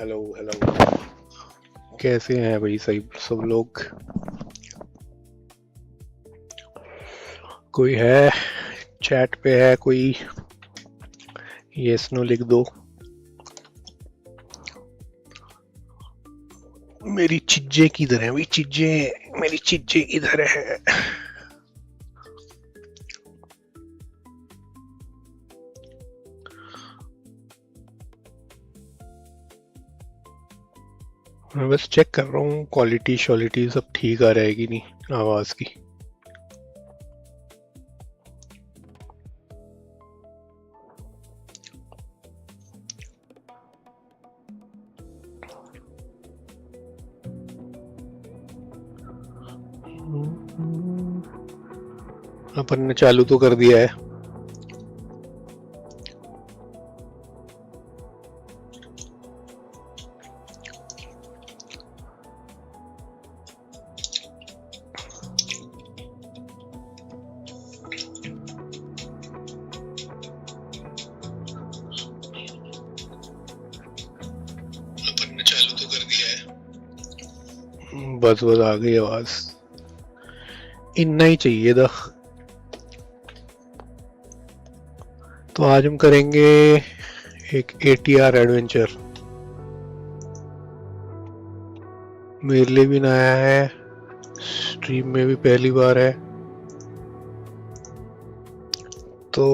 Hello hello. कैसे हैं भाई सही सब लोग? कोई है चैट पे? है कोई? यस नो लिख दो। मेरी चीजें किधर हैं भाई? चीजें, मेरी चीजें किधर है? मैं बस चेक कर रहा हूँ क्वालिटी शॉलिटी सब ठीक आ रहेगी नहीं आवाज की। अपन ने चालू तो कर दिया है। बस बस आ गई आवाज, इतना ही चाहिए था। तो आज हम करेंगे एक ATR एडवेंचर। मेरे लिए भी नया है, स्ट्रीम में भी पहली बार है, तो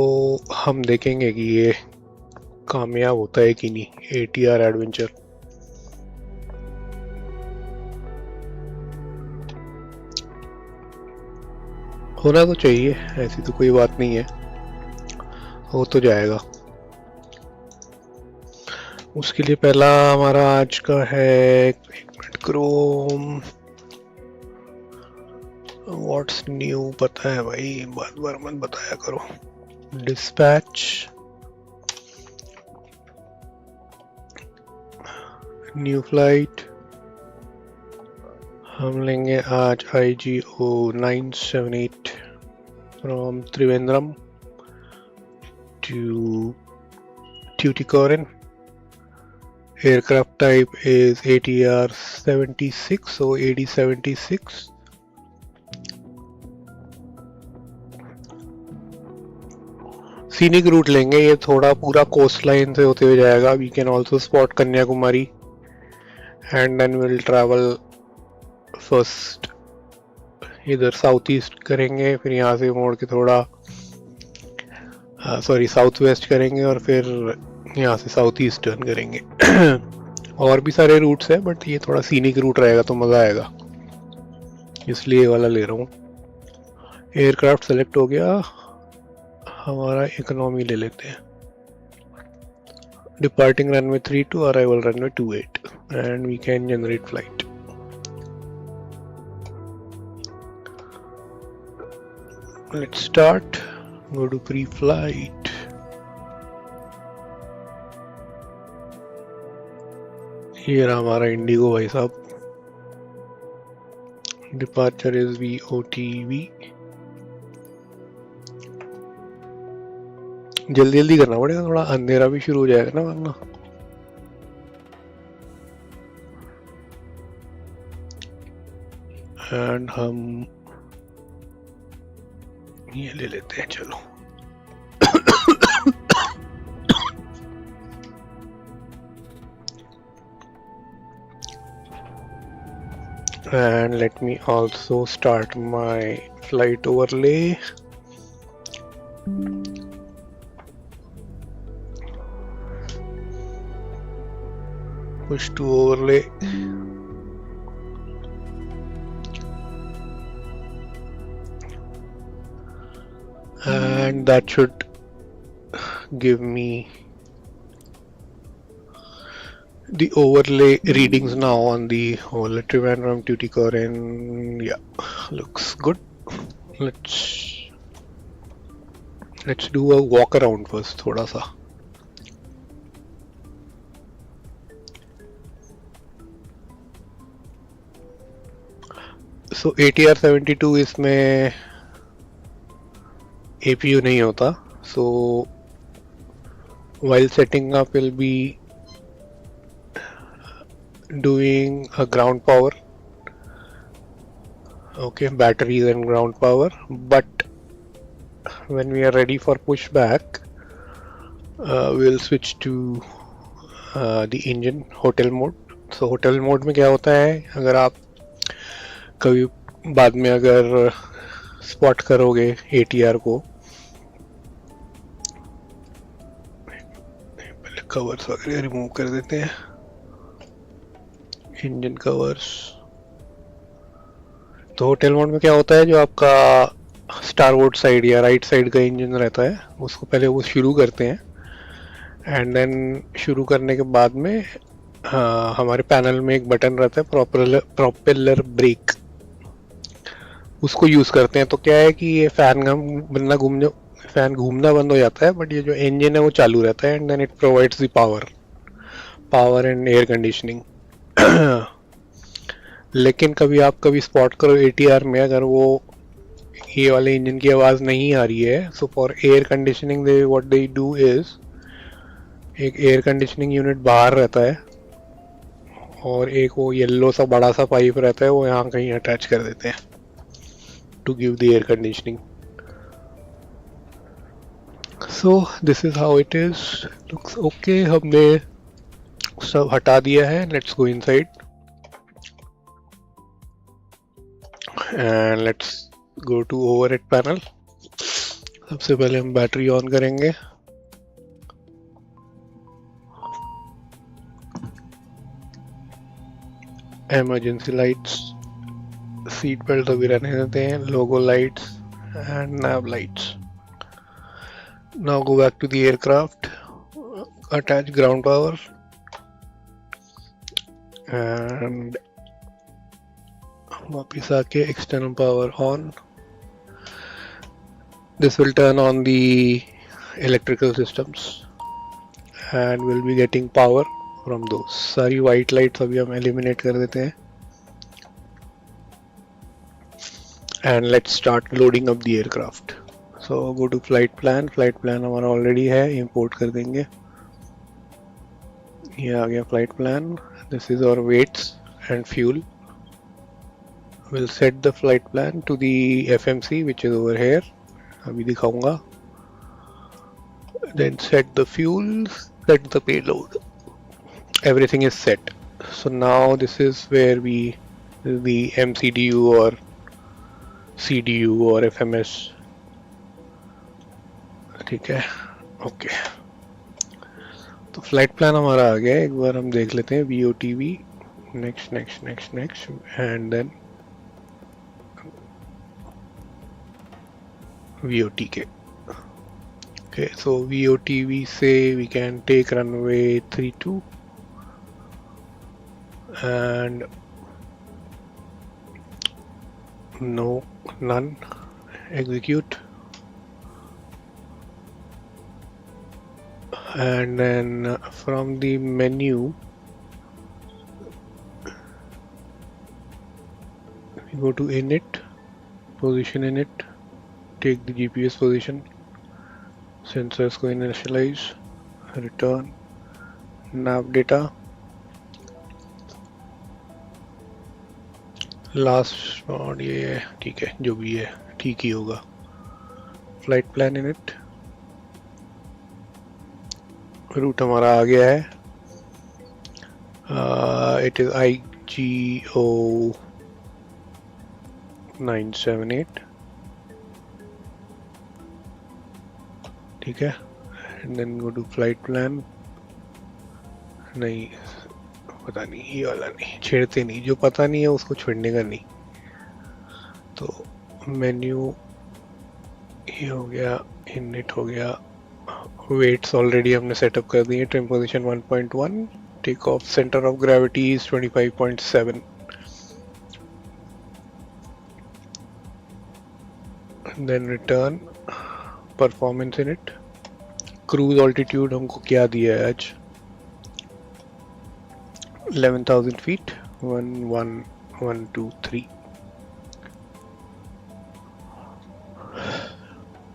हम देखेंगे कि ये कामयाब होता है कि नहीं। ATR एडवेंचर होना तो चाहिए, ऐसी तो कोई बात नहीं है, हो तो जाएगा। उसके लिए पहला हमारा आज का है, एक मिनट, क्रोम व्हाट्स न्यू पता है भाई, बार बार मत बताया करो। डिस्पैच, न्यू फ्लाइट, हम लेंगे आज IGO 978 from Trivandrum to Tuticorin. Aircraft type is ATR76, so AD76. Scenic route लेंगे, ये थोड़ा पूरा कोस्ट लाइन से होते हुए जाएगा। We can also spot Kanyakumari and then will travel first इधर साउथ ईस्ट करेंगे, फिर यहाँ से मोड़ के थोड़ा सॉरी साउथ वेस्ट करेंगे और फिर यहाँ से साउथ ईस्ट टर्न करेंगे। और भी सारे रूट्स हैं बट ये थोड़ा सीनिक रूट रहेगा तो मज़ा आएगा, इसलिए ये वाला ले रहा हूँ। एयरक्राफ्ट सेलेक्ट हो गया, हमारा इकोनॉमी ले लेते हैं। Departing runway 32, arrival runway 28 and we can generate flight. Let's start, go to pre flight. ये रहा हमारा इंडिगो भाई साहब। Departure is VOTV। जल्दी जल्दी करना पड़ेगा, थोड़ा अंधेरा भी शुरू हो जाएगा ना वरना। एंड हम ये ले लेते हैं, चलो। And let me also start my flight overlay. Push to overlay. And that should give me the overlay readings now on the whole Trivandrum, Tuticorin. Yeah, looks good. Let's do a walk around first, थोड़ा सा। So ATR72 इसमें APU नहीं होता, so while setting up will be doing a ground power, okay, batteries and ground power, but when we are ready for pushback, we'll switch to the engine hotel mode. So hotel mode में क्या होता है, अगर आप कभी बाद में अगर स्पॉट करोगे एटीआर को, पहले कवर्स वगैरह रिमूव कर देते हैं, इंजन कवर्स। तो होटल मोड में क्या होता है, जो आपका स्टारबोर्ड साइड या राइट साइड का इंजन रहता है उसको पहले वो शुरू करते हैं, एंड देन शुरू करने के बाद में हमारे पैनल में एक बटन रहता है प्रोपेलर ब्रेक, उसको यूज करते हैं। तो क्या है कि ये फैन घूमना बंद हो जाता है, बट ये जो इंजन है वो चालू रहता है, and then it provides the power and air conditioning. लेकिन कभी स्पॉट करो एटीआर में, अगर वो ये वाले इंजन की आवाज नहीं आ रही है, so for air conditioning they what they do is, एक एयर कंडीशनिंग यूनिट बाहर रहता है और एक वो येलो सा बड़ा सा पाइप रहता है, वो यहाँ कहीं अटैच कर देते हैं to give the air conditioning. So this is how it is, looks okay. हमने सब हटा दिया है, let's go inside and let's go to overhead panel. सबसे पहले हम बैटरी ऑन करेंगे, इमरजेंसी लाइट्स, सीट बेल्ट अभी रहने देते हैं, logo lights and nav lights. Now go back to the aircraft, attach ground power and वापिस आके external power on. This will turn on the electrical systems and we'll be getting power from those. सारी white lights अभी हम eliminate कर देते हैं and let's start loading up the aircraft. So go to flight plan हमारा already है, import कर देंगे। ये आ गया flight plan. This is our weights and fuel. We'll set the flight plan to the FMC which is over here. अभी दिखाऊंगा। Then set the fuel, set the payload. Everything is set. So now this is where the MCDU or CDU or FMS, ठीक है, okay. तो flight plan हमारा आ गया, एक बार हम देख लेते हैं। VOTV, next and then VOTK. Okay, so VOTV say we can take runway 32 and none, execute, and then from the menu we go to init, position init, take the GPS position, sensors को initialize, return, nav data, last और ये ठीक है, जो भी है ठीक ही होगा। फ्लाइट प्लान इनिट, रूट हमारा आ गया है, इट इज IGO 978, ठीक है। And then go to flight plan, नहीं पता नहीं, ये वाला नहीं छेड़ते, नहीं जो पता नहीं है उसको छेड़ने का नहीं। तो मेन्यू ये हो गया, इनिट हो गया, वेट्स ऑलरेडी हमने सेटअप कर दिए, trim position 1.1, take off centre of gravity is 25.7, then return, performance init, cruise altitude हमको क्या दिया है आज, 11,000 feet, 11123,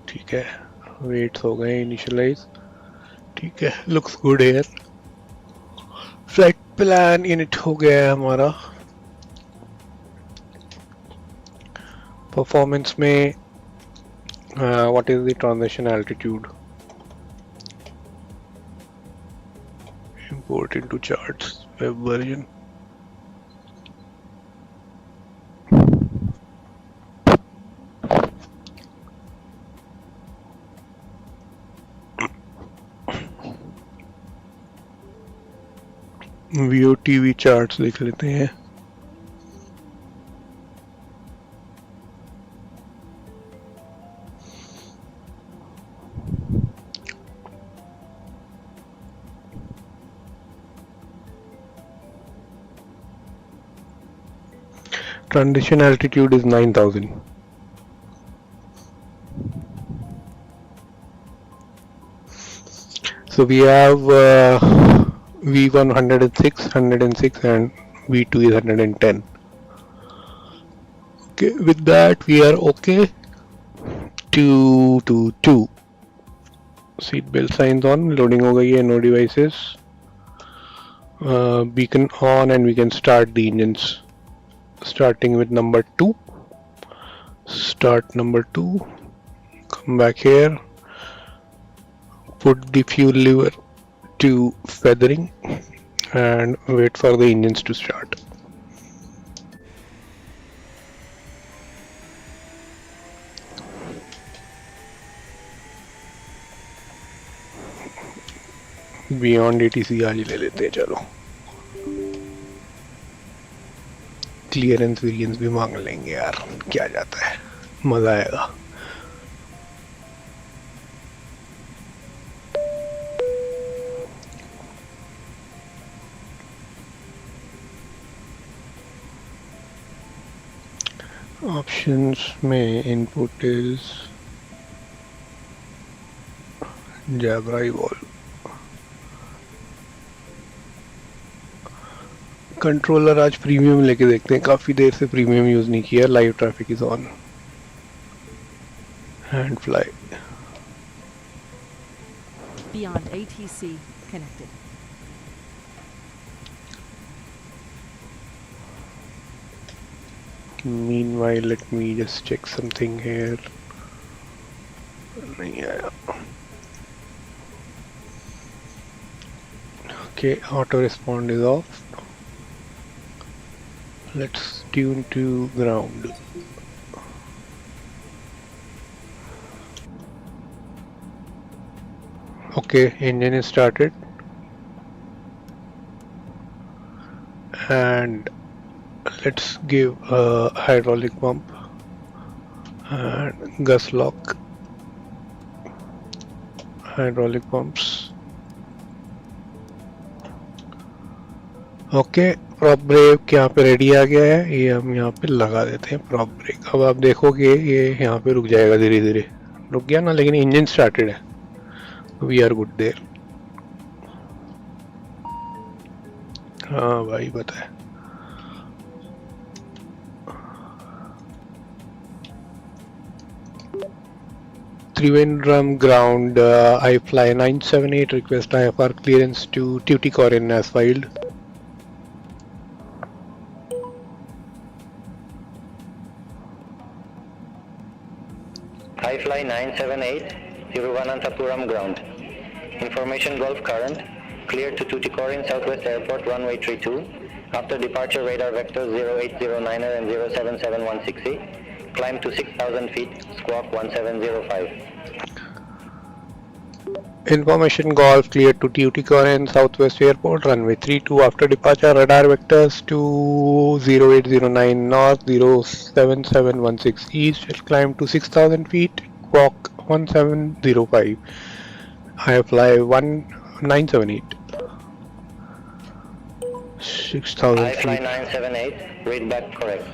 ठीक है। वेट्स हो गए इनिशियलाइज, ठीक है, looks good here. Flight plan init हो गया है हमारा। परफॉर्मेंस में what is the transition altitude, import into charts web version. VOTV charts देख लेते हैं। Transition altitude is 9,000. So we have V1 106, 106 and V2 is 110. Okay, with that we are okay. 222. Seat belt signs on, loading हो गई है, no devices. Beacon on and we can start the engines. Starting with number 2. Start number 2. Come back here. Put the fuel lever to feathering and wait for the engines to start. Beyond ATC आज ही ले लेते हैं, चलो clearance variance भी मांग लेंगे यार, क्या जाता है, मजा आएगा। ऑप्शंस में इनपुट इज जैबराई वॉल्व। कंट्रोलर आज प्रीमियम लेके देखते हैं, काफ़ी देर से प्रीमियम यूज़ नहीं किया। Live traffic is on, hand fly. Beyond ATC connected. Meanwhile, let me just check something here. नहीं आया। Okay, auto respond is off. Let's tune to ground. Okay, engine is started and let's give a hydraulic pump and gas lock, hydraulic pumps. Okay, prop brake यहाँ पे ready आ गया है, ये हम यहाँ पे लगा देते हैं प्रॉप ब्रेक। अब आप देखोगे ये यहाँ पे रुक जाएगा, धीरे धीरे रुक गया ना, लेकिन इंजन स्टार्टेड है, वी आर गुड देयर। हाँ भाई बताए। Trivandrum ground, I fly 978, request IFR clearance to Tuticorin as filed. I fly 978, Thiruvananthapuram ground. Information Gulf current, clear to Tuticorin Southwest Airport runway 32. After departure radar vectors 0809er and 077160. Climb to 6,000 feet, squawk 1705. Information Golf clear to Tuticorin Southwest Airport runway 32. After departure radar vectors to 0809 north, 07716 east. Will climb to 6,000 feet, squawk 1705. I fly 1978. 6,000 I fly feet. 978, read back correct.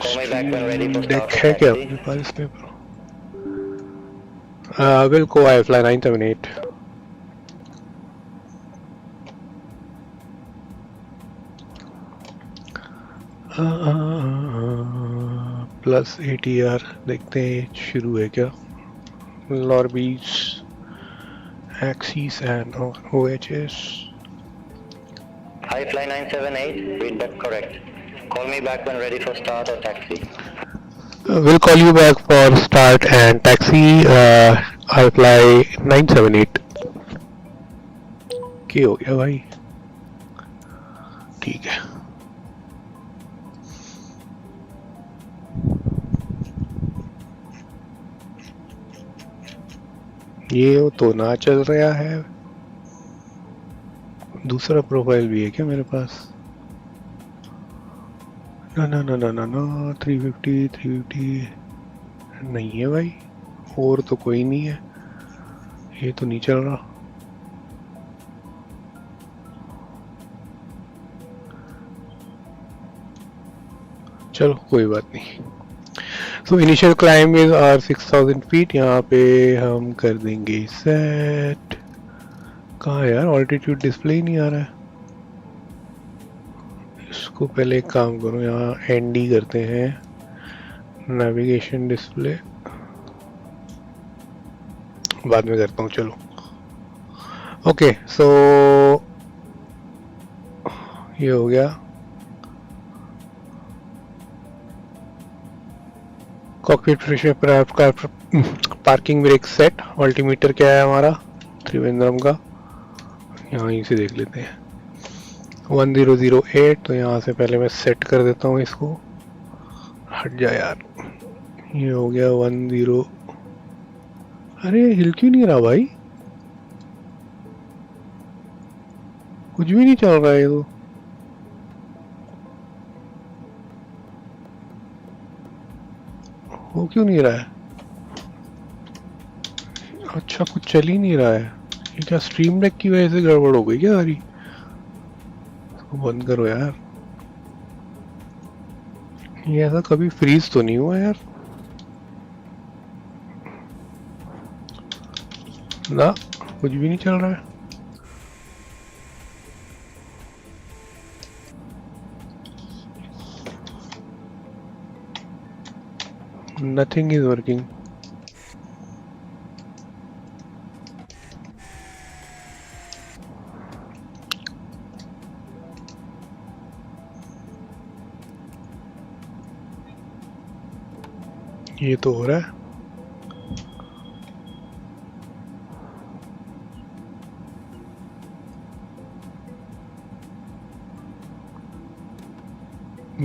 Call me back when ready for deck start. है क्या अपने पास इसमें? Will go I fly 978. Plus ATR देखते हैं शुरू है क्या। लॉर्बीज axis and OHS। Hi Fly 978, read back correct. Call me back when ready for start or taxi. We'll call you back for start and taxi. I fly 978. क्या हो गया भाई? ठीक है. ये तो ना चल रहा है. दूसरा प्रोफाइल भी है क्या मेरे पास? ना ना ना ना ना ना 350 नहीं है भाई. और तो कोई नहीं है. ये तो नहीं चल रहा. चलो कोई बात नहीं. So initial climb is are 6000 feet. यहाँ पे हम कर देंगे सेट. कहाँ है यार? ऑल्टीट्यूड डिस्प्ले ही नहीं आ रहा है. इसको पहले एक काम करो, यहाँ एनडी करते हैं. नेविगेशन डिस्प्ले बाद में करता हूँ. चलो ओके. सो ये हो गया. कॉकपिट फ्रेश का पार्किंग ब्रेक सेट. अल्टीमीटर क्या है हमारा त्रिवेंद्रम का? यहाँ यहीं से देख लेते हैं. 1008. तो यहाँ से पहले मैं सेट कर देता हूँ इसको. हट जा यार. ये हो गया 10. अरे हिल क्यों नहीं रहा भाई? कुछ भी नहीं चल रहा है ये तो. वो क्यों नहीं रहा है? अच्छा कुछ चल ही नहीं रहा है. ये क्या स्ट्रीम डेक की वजह से गड़बड़ हो गई क्या सारी? इसको बंद करो यार. ये ऐसा कभी फ्रीज तो नहीं हुआ यार ना? कुछ भी नहीं चल रहा है. Nothing is working. ये तो हो रहा है.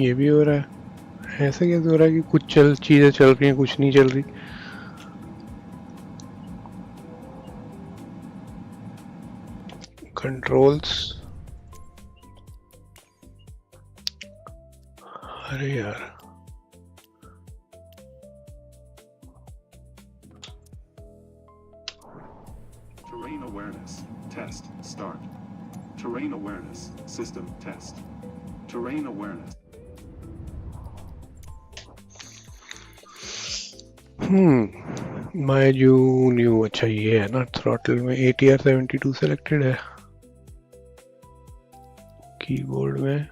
ये भी हो रहा है. ऐसे कैसे हो रहा है कि कुछ चीजें चल रही हैं, कुछ नहीं चल रही? कंट्रोल्स. अरे यार. Terrain awareness. Test. Start. Terrain awareness. System test. Terrain awareness. My जो न्यू. अच्छा ये है ना थ्रॉटल में ATR72 सेलेक्टेड है. कीबोर्ड में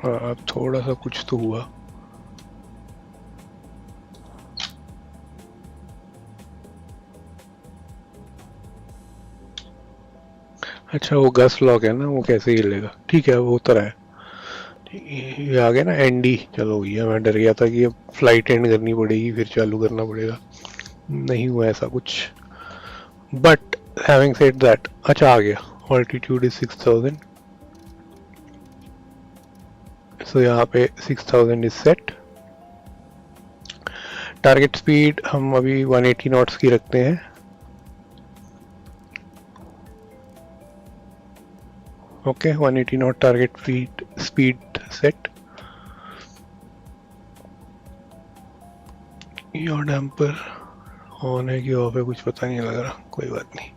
हाँ, अब थोड़ा सा कुछ तो हुआ. अच्छा वो गस लॉक है ना, वो कैसे हिलेगा? ठीक है वो तो है. ये आ गया ना एनडी. चलो भैया मैं डर गया था कि अब फ्लाइट एंड करनी पड़ेगी फिर चालू करना पड़ेगा. नहीं हुआ ऐसा कुछ. But having said that. अच्छा आ गया. Altitude is 6000. सो यहाँ पे 6000 इज सेट. टारगेट स्पीड हम अभी 180 नॉट्स की रखते हैं. Okay 180 not target speed set. Your damper on है कि ऑफ है कुछ पता नहीं लग रहा. कोई बात नहीं.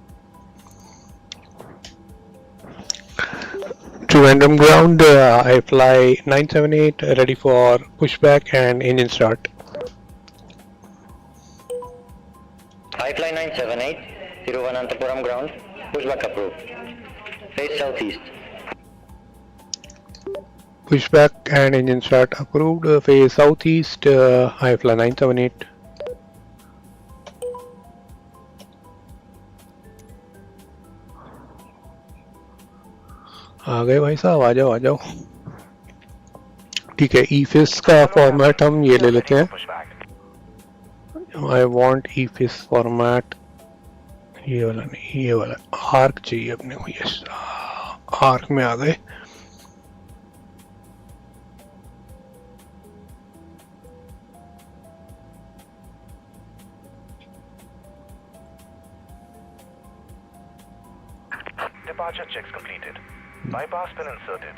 Trivandrum ground. I fly 978 ready for pushback and engine start. Hi Fly 978, Thiruvananthapuram ground, pushback approved. Face southeast. Pushback and engine start approved. Phase southeast. IFLA 978. आ गए भाई साहब, आ जाओ आ जाओ। ठीक है, ईफिस का फॉर्मेट हम ये ले लेते हैं। आई वांट ईफिस फॉर्मेट, ये वाला नहीं, ये वाला आर्क चाहिए अपने को। यस, आर्क में आ गए। Departure checks completed. Bypass pin inserted.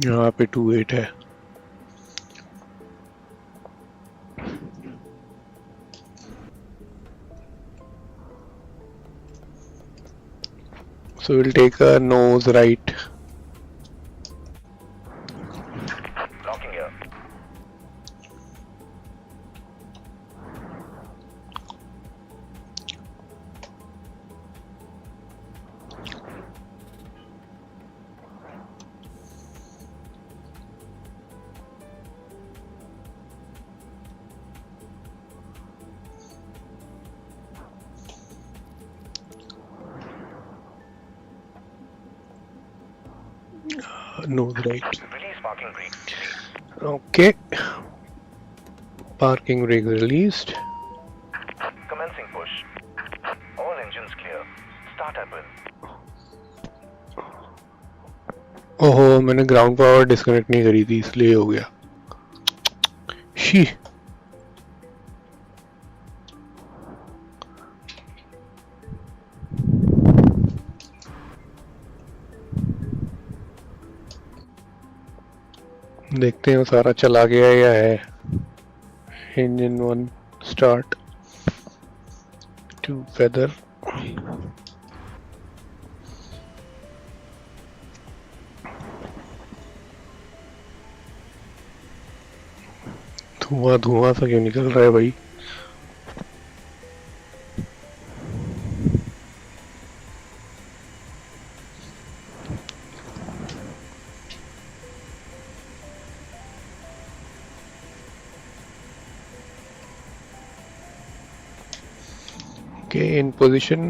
यहाँ पे 28 है। So we'll take a nose right. Locking gear. Nose right. Release parking brake. Okay. Parking brake released. Commencing push. All engines clear. Start happen. ओहो, मैंने ground power disconnect नहीं करी थी, इसलिए हो गया। शी। देखते हैं सारा चला गया या है। Engine 1 start to feather. धुआं धुआं सा क्यों निकल रहा है भाई? Okay, in position.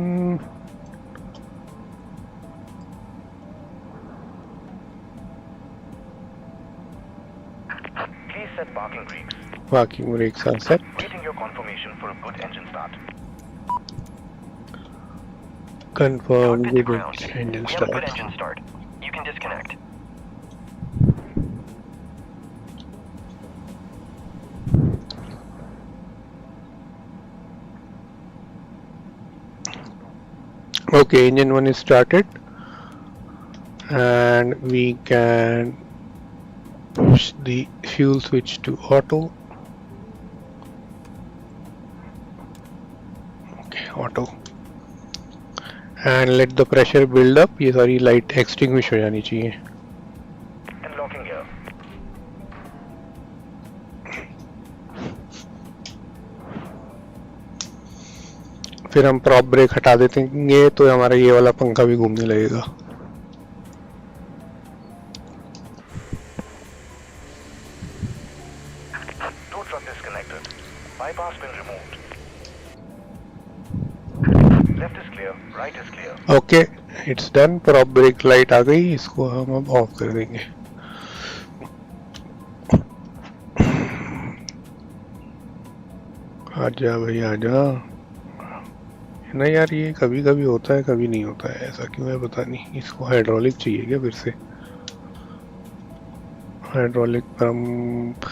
Please set parking brakes. Parking brakes are set. Waiting your confirmation for a good engine start. Confirm Good to good ground. engine We have a good start. engine start. You can disconnect. Okay, engine 1 is started and we can push the fuel switch to auto. Okay, auto, and let the pressure build up. ये सारी light extinguish हो जानी चाहिए। And locking gear. फिर हम prop break हटा देंगे तो हमारा ये वाला पंखा भी घूमने लगेगा। Tow truck disconnected. Bypass pin removed. Left is clear. Right is clear. Okay, it's done. Prop brake light आ गई, इसको हम अब ऑफ कर देंगे। आजा भाई आजा। नहीं यार, ये कभी कभी होता है कभी नहीं होता है, ऐसा क्यों है पता नहीं। इसको हाइड्रोलिक चाहिए क्या फिर से? Hydraulic pump.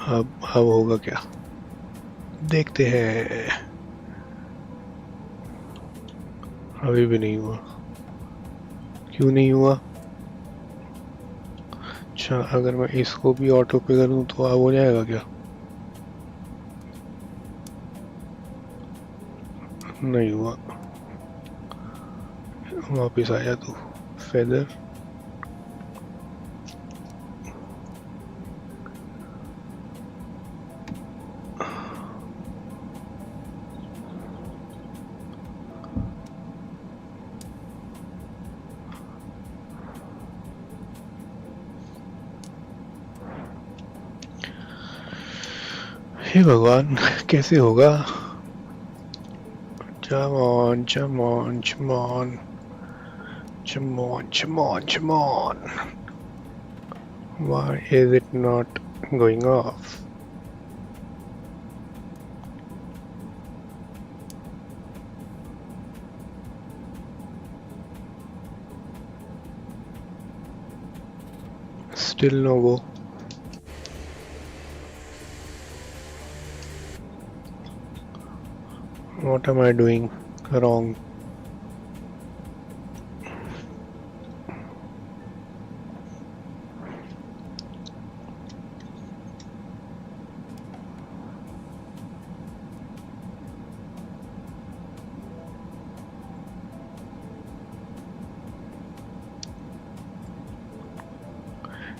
अब होगा क्या, देखते हैं। अभी भी नहीं हुआ, क्यों नहीं हुआ? अच्छा, अगर मैं इसको भी ऑटो पे करूं तो अब हो जाएगा क्या? नहीं हुआ। वापस आया तू फेदर। हे भगवान कैसे होगा? Come on, come on, come on, come on, come on, come on. Why is it not going off? Still no go. What am I doing wrong?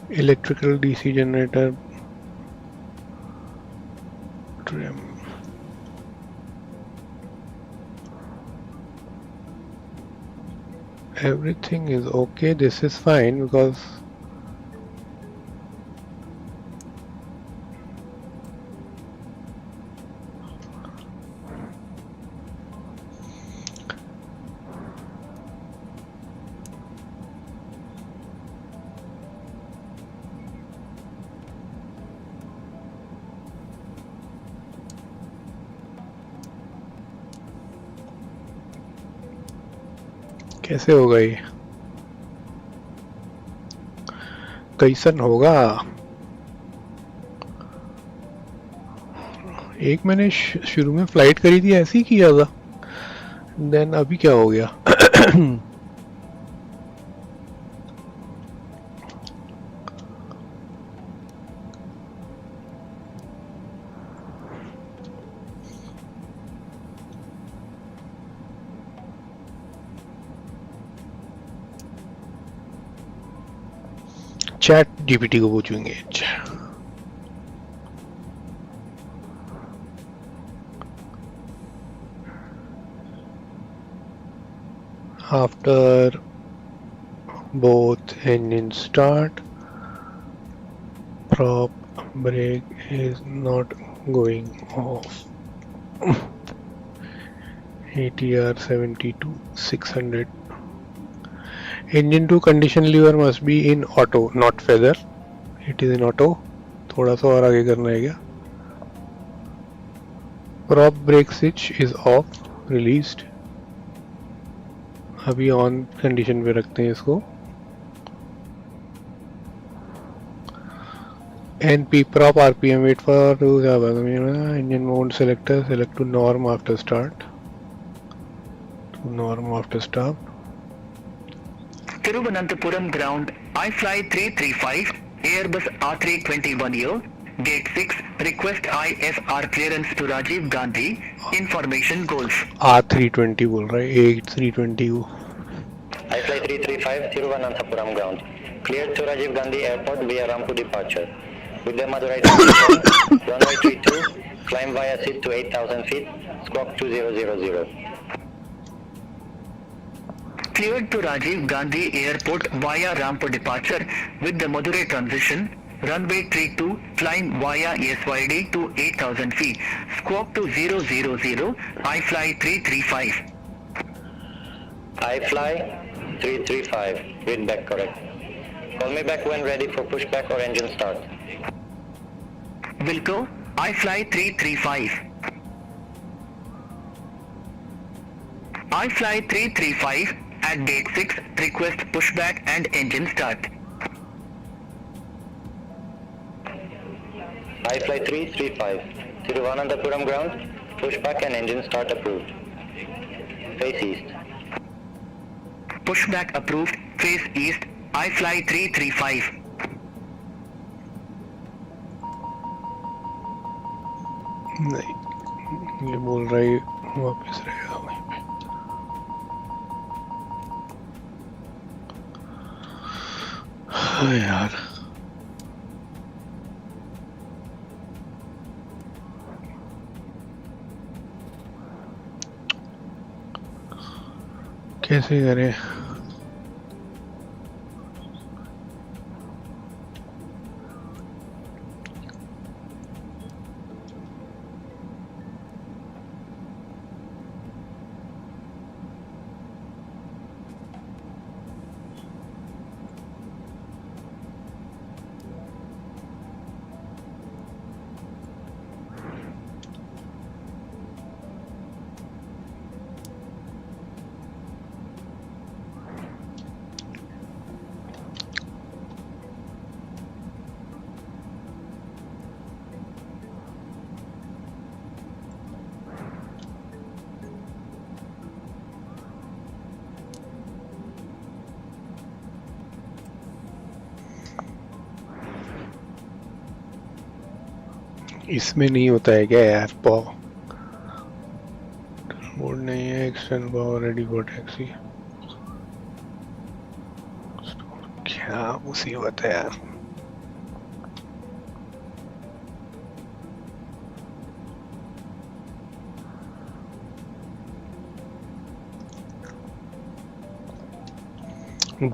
Electrical DC generator trim. Everything is okay. This is fine because कैसे होगा ये? कैसन होगा? एक मैंने शुरू में flight करी थी ऐसे ही किया था, देन अभी क्या हो गया? चैट जीपीटी को पूछेंगे। After both engines start, prop brake is not going off. ATR72 600. Engine 2 condition lever must be in auto, not feather. It is in auto. थोड़ा सा और आगे करना है क्या? Prop brake switch is off, released. अभी ऑन कंडीशन पे रखते हैं इसको। NP prop RPM wait for engine mode selector, select to norm after start. To norm after start. Thiruvananthapuram ground, I fly 335, Airbus A321 year, gate 6, request ISR clearance to Rajiv Gandhi, information goals. A320 बोल रहा है, A320 को। I fly 335, Thiruvananthapuram ground, cleared to Rajiv Gandhi Airport via Rampur departure. With the Madurai transition, runway 32, climb via seat to 8,000 feet, squawk 2000. Cleared to Rajiv Gandhi Airport via Rampur departure with the Madurai transition, runway 32, climb via SYD to 8,000 feet, squawk to 000, I fly 335. I fly 335, read back correct. Call me back when ready for pushback or engine start. Wilco, I fly 335. I fly 335 at gate 6, request pushback and engine start. I fly 335, Thiruvananthapuram ground, pushback and engine start approved. Face east. Pushback approved, face east, I fly 335. नहीं, ये बोल रहा है वापस रहेगा वहीं पे। हाँ यार कैसे करें इसमें नहीं होता है क्या यार पॉ मोड नहीं है extend power ready for taxi क्या मुसीबत है यार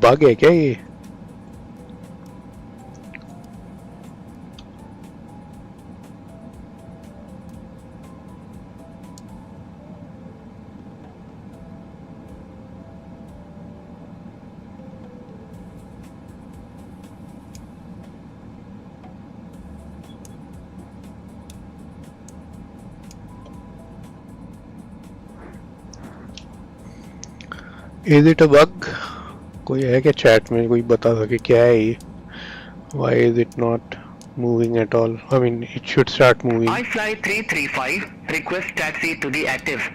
बग है क्या ये इज इट अ बग कोई है क्या चैट में कोई बता सके क्या है ये why is it not moving at all I mean it should start moving iFly 335 request taxi to the active.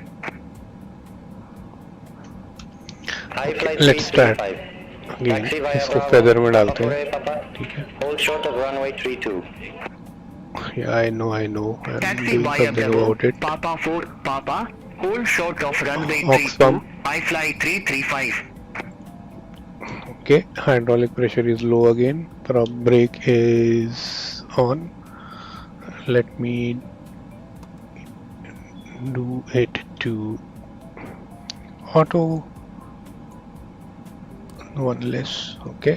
iFly let's start 335. again Taxi via इसको Bravo, feather में Papa डालते हैं Foray, Papa. ठीक है Hold short of runway 32. yeah I know I'm Taxi doing via something Bravo, about it Papa 4 Papa, hold short of runway Ox 32, pump. iFly 335. okay hydraulic pressure is low again prop brake is on let me do it to auto one less okay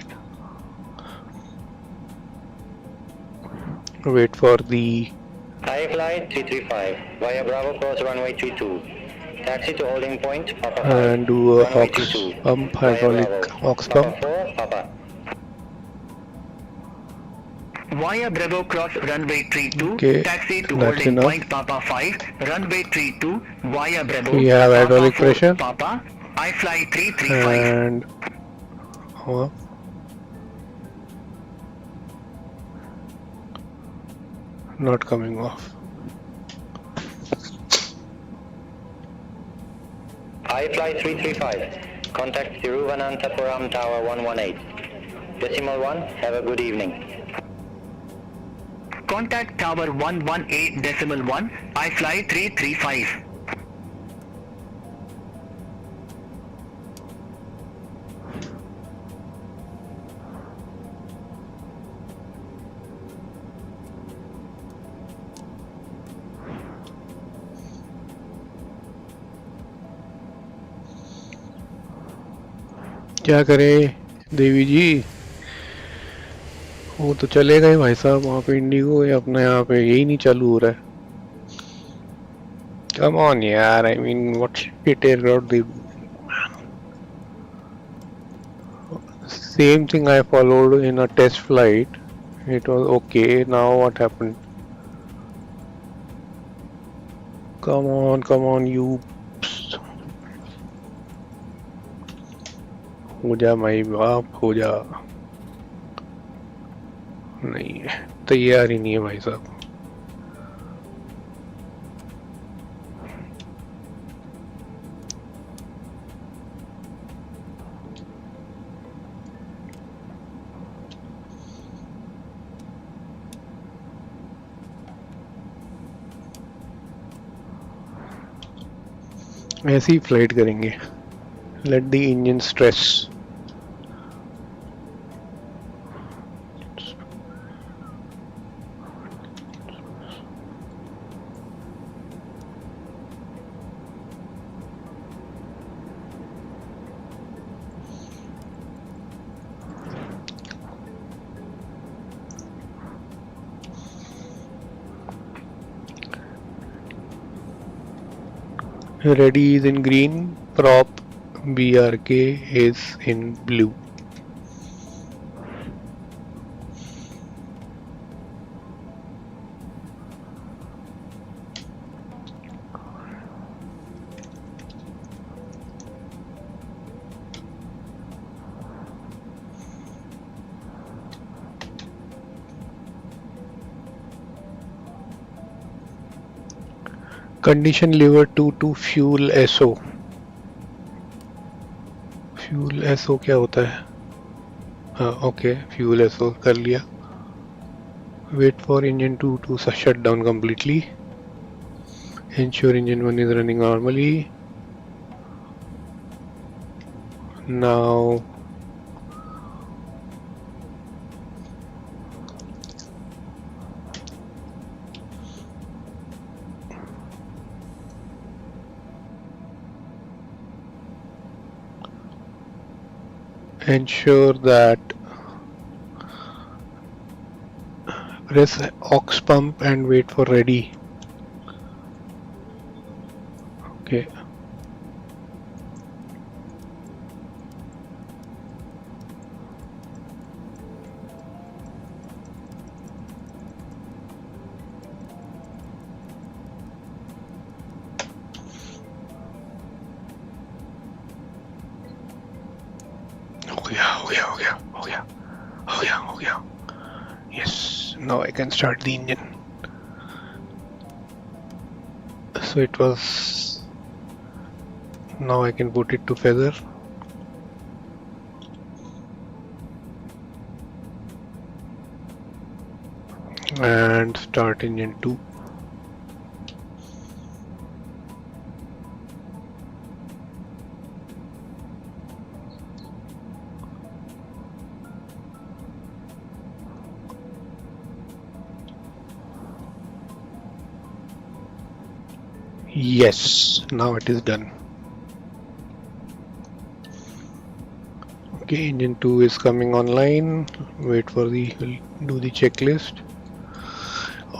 wait for the iFly 335 via Bravo cross runway 32. Taxi to holding point, Papa 5. and do a runway ox 22. pump Via hydraulic Bravo. ox Papa pump 4, Papa. Via Bravo cross runway 32, Okay, taxi to that's holding enough. point Papa 5, runway 32, via Bravo, We have Papa hydraulic 4 pressure. Papa, iFly 335. and not coming off iFly 335. Contact Thiruvananthapuram Tower 118. Decimal 1, have a good evening. Contact Tower 118.1, iFly 335. क्या करें देवी जी वो तो चले गए भाई साहब वहाँ पे इंडिगो या अपना यहाँ पे यही नहीं चालू हो रहा है Come on यार I mean what shit aircraft they same thing I followed in a test flight it was okay now what happened come on you हो जा माई बाप हो जा नहीं है तैयार ही नहीं है भाई साहब ऐसे ही फ्लाइट करेंगे let the engine stress Ready is in green, prop BRK is in blue. Condition lever 2 to fuel SO. Fuel SO क्या होता है? हाँ, okay, fuel SO कर लिया. Wait for engine 2 to shut down completely. Ensure engine 1 is running normally. Now ensure that press aux pump and wait for ready. Okay. हो गया. Yes, now I can start the engine. So it was, now I can put it to feather. And start engine 2. Yes, now it is done. Okay, engine 2 is coming online. Wait for the, do the checklist.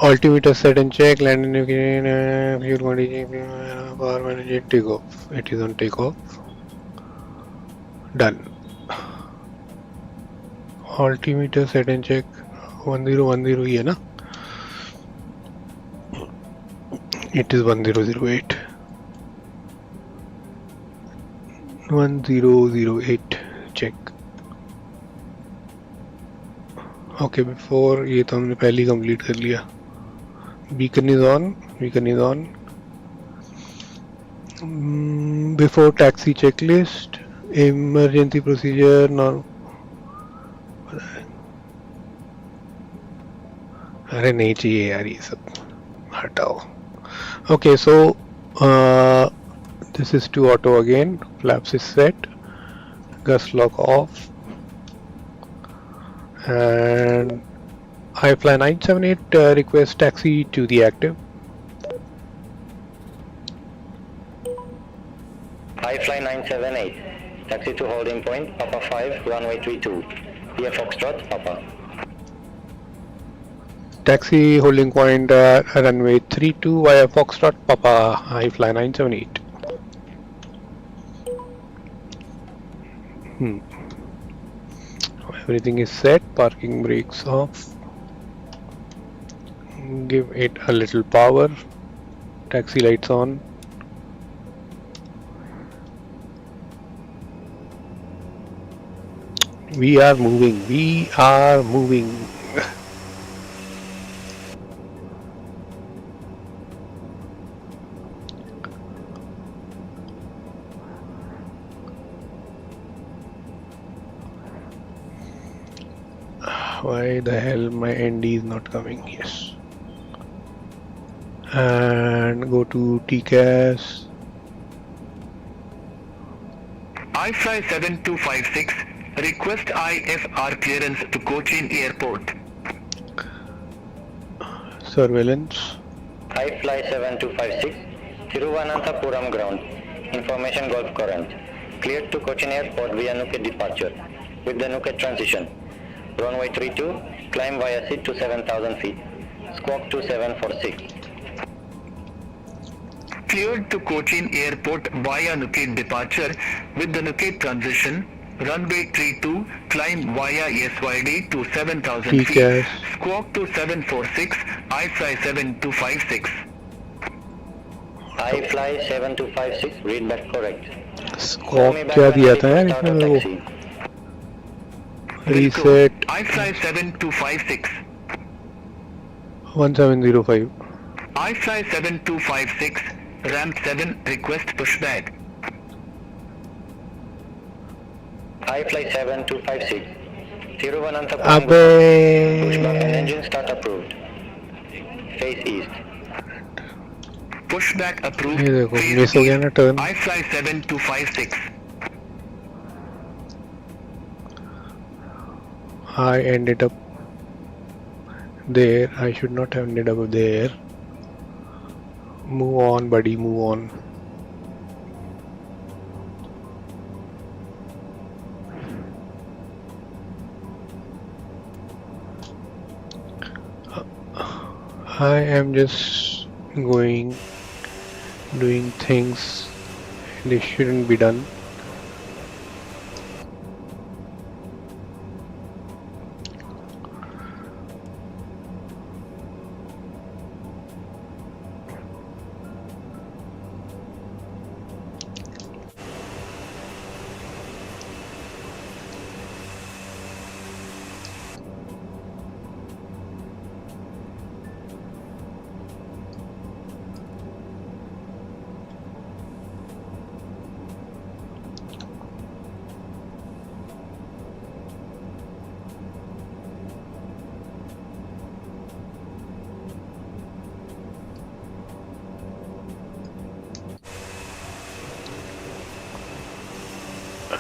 Altimeter set and check, landing fuel quantity, power manager, takeoff. It is on takeoff. Done. Altimeter set and check 1010 ही है ना? It is 1008. 1008 check. Okay, before ये तो हमने पहले ही complete कर लिया. Beacon is on. Beacon is on. Before taxi checklist, emergency procedure. Now, अरे नहीं चाहिए यार ये सब. हटाओ. Okay, so this is to auto again. Flaps is set. Gust lock off. And iFly 978 request taxi to the active. iFly 978, taxi to holding point, Papa 5, runway 32, via Foxtrot, Papa. Taxi holding point runway 32 via Foxtrot, Papa, iFly 978. Everything is set, parking brakes off. Give it a little power. Taxi lights on. We are moving. We are moving. Why the hell my ND is not coming? Yes. And go to TCAS. iFly 7256, request IFR clearance to Cochin Airport. Surveillance. iFly 7256, Thiruvananthapuram ground, information Gulf current, cleared to Cochin Airport via Nuke departure, with the Nuke transition. Runway 32, climb via seat to 7,000 feet, squawk 2746. cleared to Cochin Airport via Nuket departure with the Nuket transition. Runway 32, climb via SYD to 7000 ठीक feet. है Squawk to 746, iFly 7256. iFly 7256, read back correct. Scope क्या दिया था यार इसमें मेरे को reset iFly 7256. 1705 iFly 7256, ramp 7, request pushback. iFly 7256, Thiruvananthapuram, अबे pushback and engine start approved. Face east. Pushback approved. ये देखो Phase मिस हो गया ना turn iFly 7256. I ended up there. I should not have ended up there. Move on, buddy, move on. I am just doing things they shouldn't be done.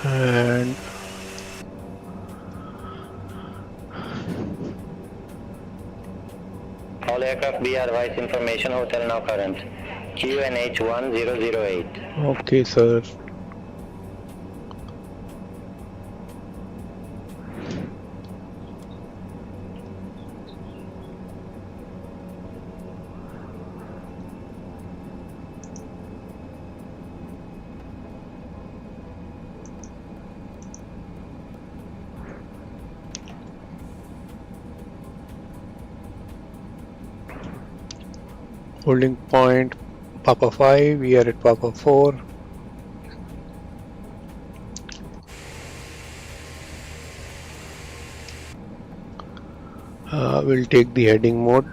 And All aircraft BR Vice information, hotel now current. QNH 1008. okay, sir. Holding point Papa 5, we are at Papa 4. We'll take the heading mode,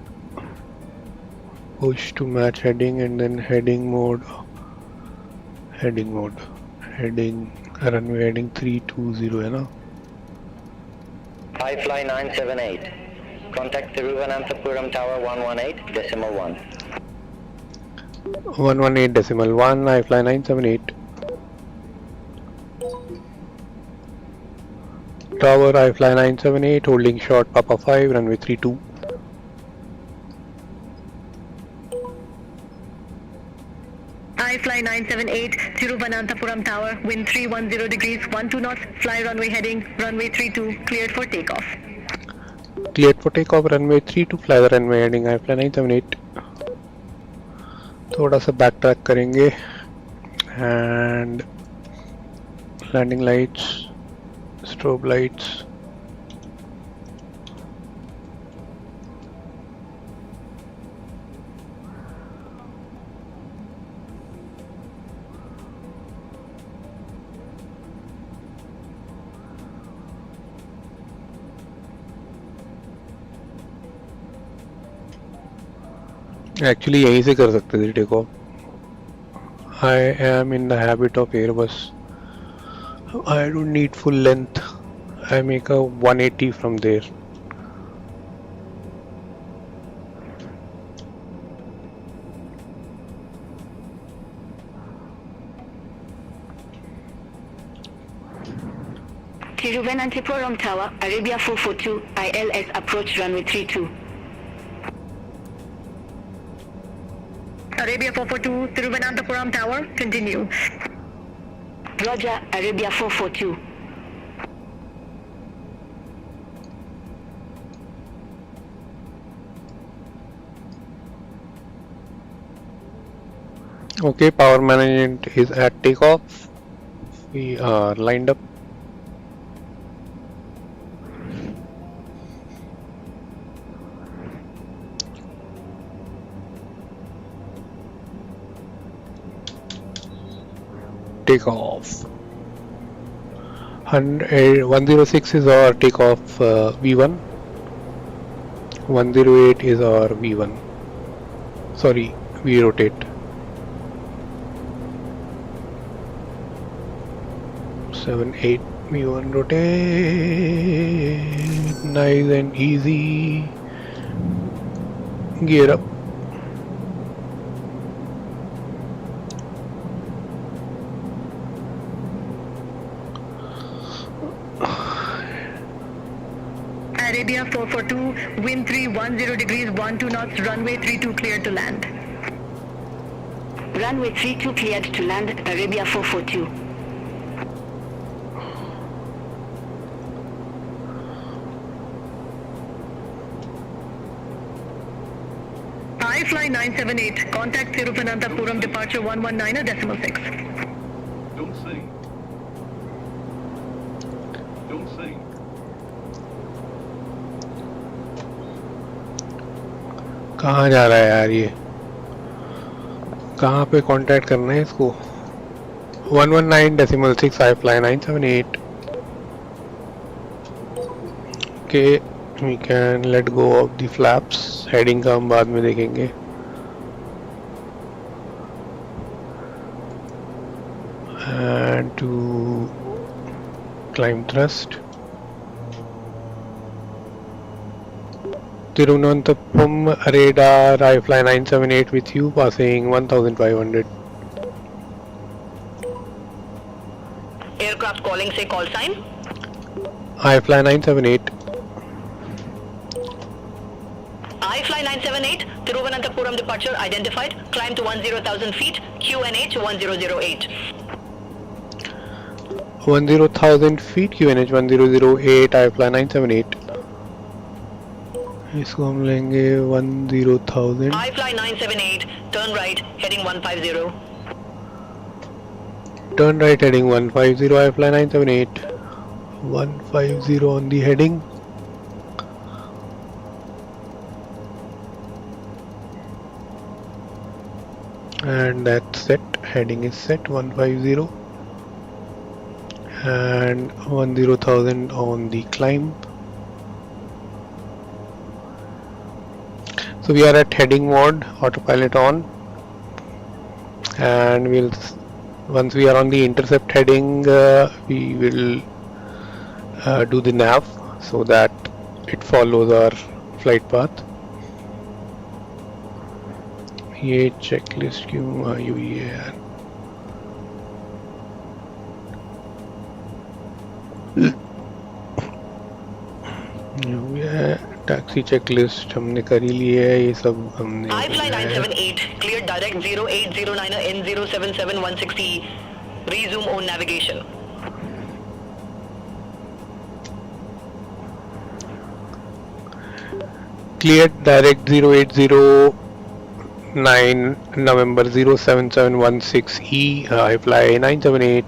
push to match heading, and then heading mode, runway heading 320 है ना. iFly 978. Contact Thiruvananthapuram Tower 118.1. 118.1, I fly 978. Tower, I fly 978, holding short Papa 5, runway 32. iFly 978, Thiruvananthapuram Tower, wind 310 degrees, 12 knots, fly runway heading, runway 32, cleared for takeoff. Cleared for takeoff, runway 32, fly the runway heading, I fly 978. थोड़ा सा back track करेंगे and landing lights, strobe lights, actually यहीं से कर सकते थे take off. I am in the habit of Airbus. I don't need full length. I make a 180 from there. Thiruvananthapuram Tower, Arabia 442, ILS approach runway 32. Arabia 442, Thiruvananthapuram Tower, continue. Roger, Arabia 442. Okay, power management is at takeoff. We are lined up. Takeoff. 106 is our takeoff V1. 108 is our V1. Sorry, we rotate. 78 V1 rotate. Nice and easy. Gear up. Arabia 442, wind 310 degrees, 12 knots, runway 32 cleared to land. Runway 32 cleared to land, Arabia 442. iFly 978, contact Thiruvananthapuram departure 119.6. Don't sing. Don't sing. कहाँ जा रहा है यार ये? कहाँ पे contact करना है इसको? 119.6 iFly 978. Okay, we can let go of the flaps. Heading का हम बाद में देखेंगे. And to climb thrust. Thiruvananthapuram radar iFly 978 with you, passing 1500. Aircraft calling, say call sign. iFly 978. iFly 978, Thiruvananthapuram departure identified. Climb to 10,000 feet, QNH 1008. 10,000 feet, QNH 1008, iFly 978. इसको हम लेंगे 10,000. iFly 978, turn right, heading 150. Turn right heading 150, iFly 978. 150 on the heading. And that's set. Heading is set 150. And 10,000 on the climb. So we are at heading mode, autopilot on, and once we are on the intercept heading, we will do the nav so that it follows our flight path. ये checklist क्यों आई हुई है यार? Taxi checklist हमने कर ही ली है, ये सब हमने iFly 978, cleared direct 0809 N077160. Resume on navigation. cleared direct 0809 November 07716E, iFly 978.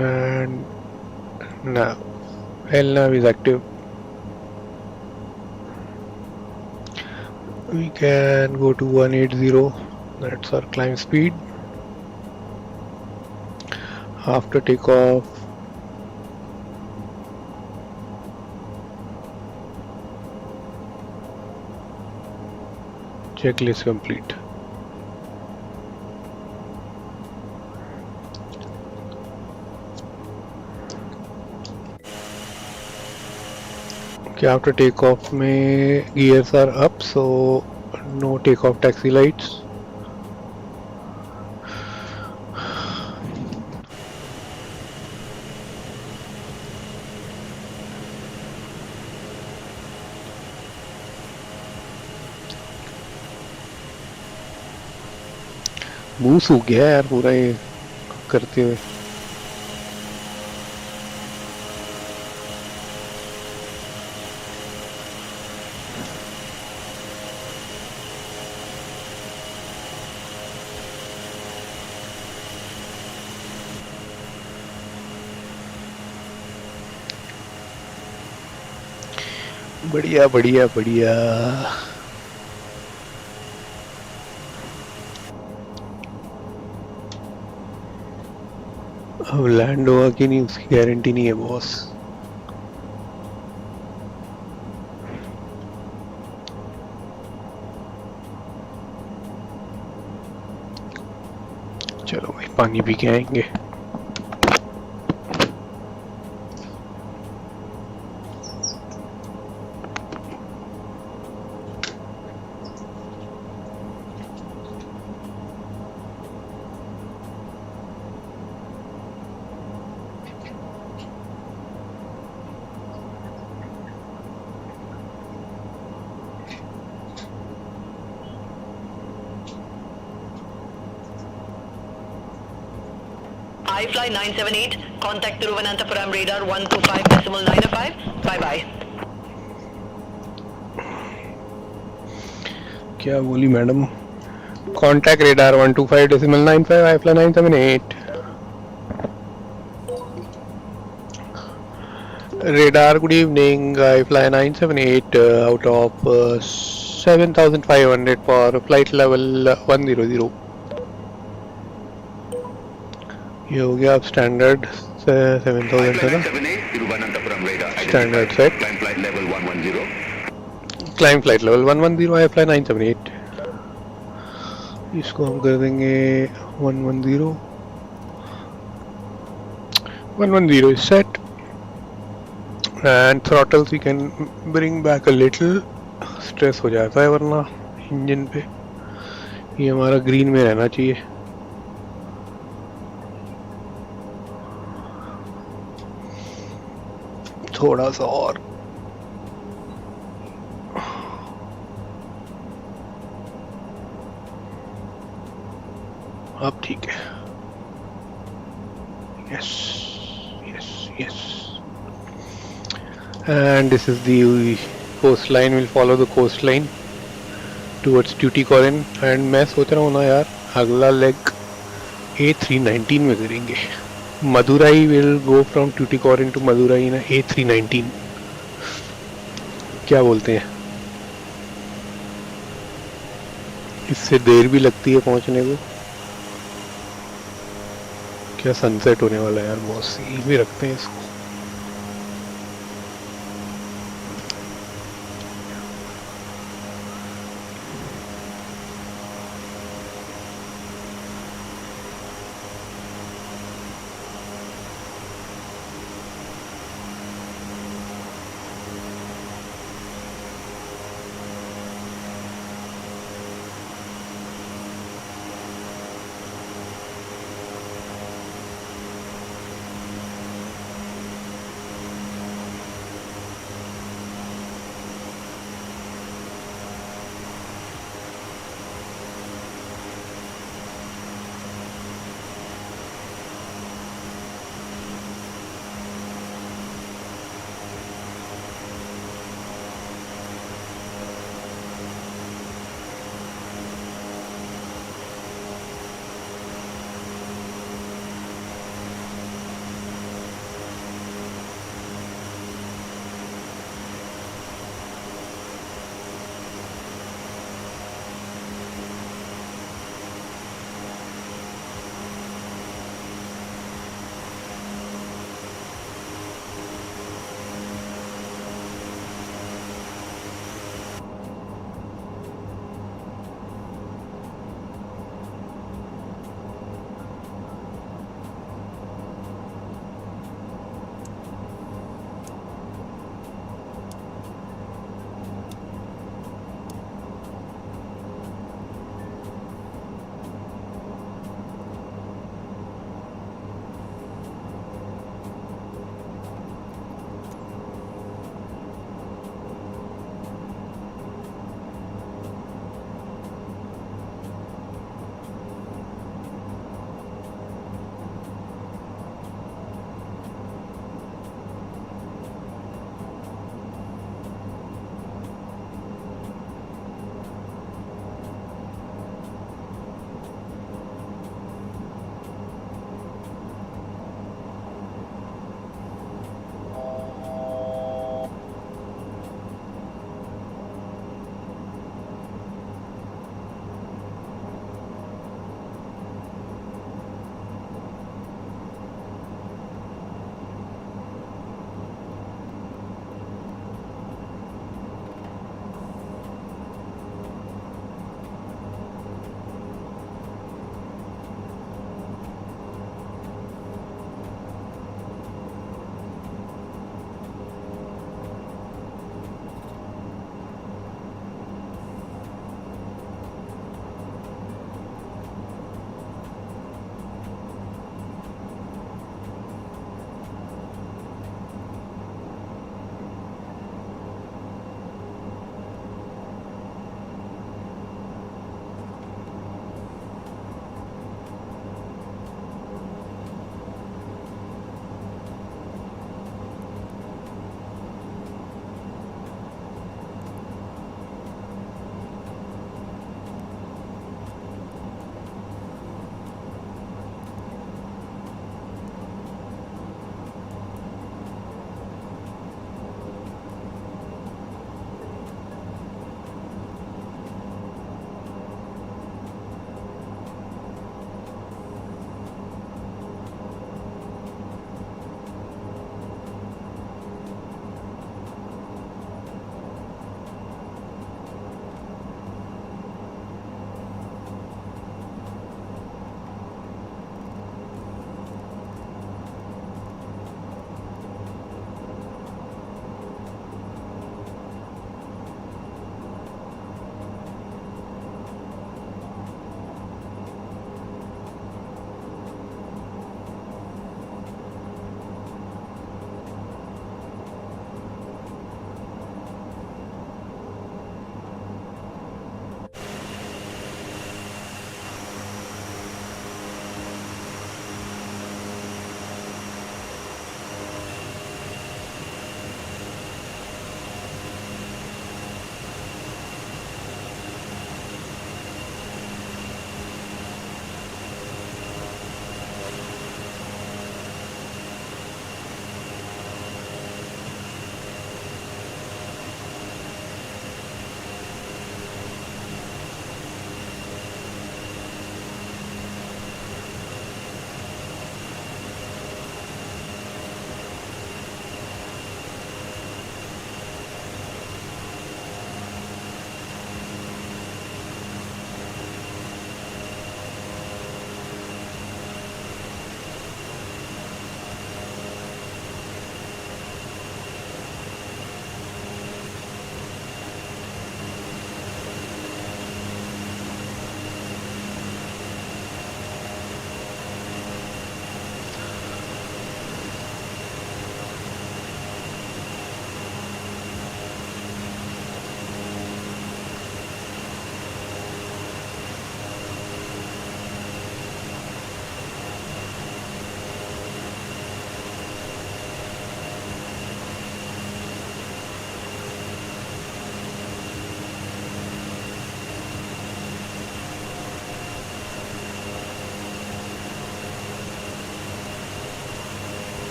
And now LNAV is active. We can go to 180. That's our climb speed. After takeoff, checklist complete. Okay, after takeoff gears are up, so no takeoff taxi lights. मुंह सूख गया है यार पूरा ये करते हुए। बढ़िया बढ़िया बढ़िया। अब लैंड होगा कि नहीं उसकी गारंटी नहीं है बॉस। चलो भाई पानी पी के आएंगे। iFly 978, contact Thiruvananthapuram radar 125.95. Bye bye. क्या बोली madam? Contact radar 125.95 iFly 978 radar. Good evening, iFly 978 out of 7,500 for flight level 100. ये हो गया अब स्टैंडर्ड 7,000 है ना, standard set climb flight level 110 iFly 978। इसको हम कर देंगे 110 is set and throttles we can bring back a little. Stress हो जाता है वरना इंजन पे। ये हमारा ग्रीन में रहना चाहिए। थोड़ा सा और। अब ठीक है। Yes yes yes. And this is the coastline. We'll follow the coastline towards Tuticorin. And मैं सोच रहा हूँ ना यार अगला लेग A319 में करेंगे। Madurai will go from Tuticorin to Madurai in A319. क्या बोलते हैं? इससे देर भी लगती है पहुंचने को। क्या सनसेट होने वाला है यार बॉस, यहीं भी रखते हैं इसको।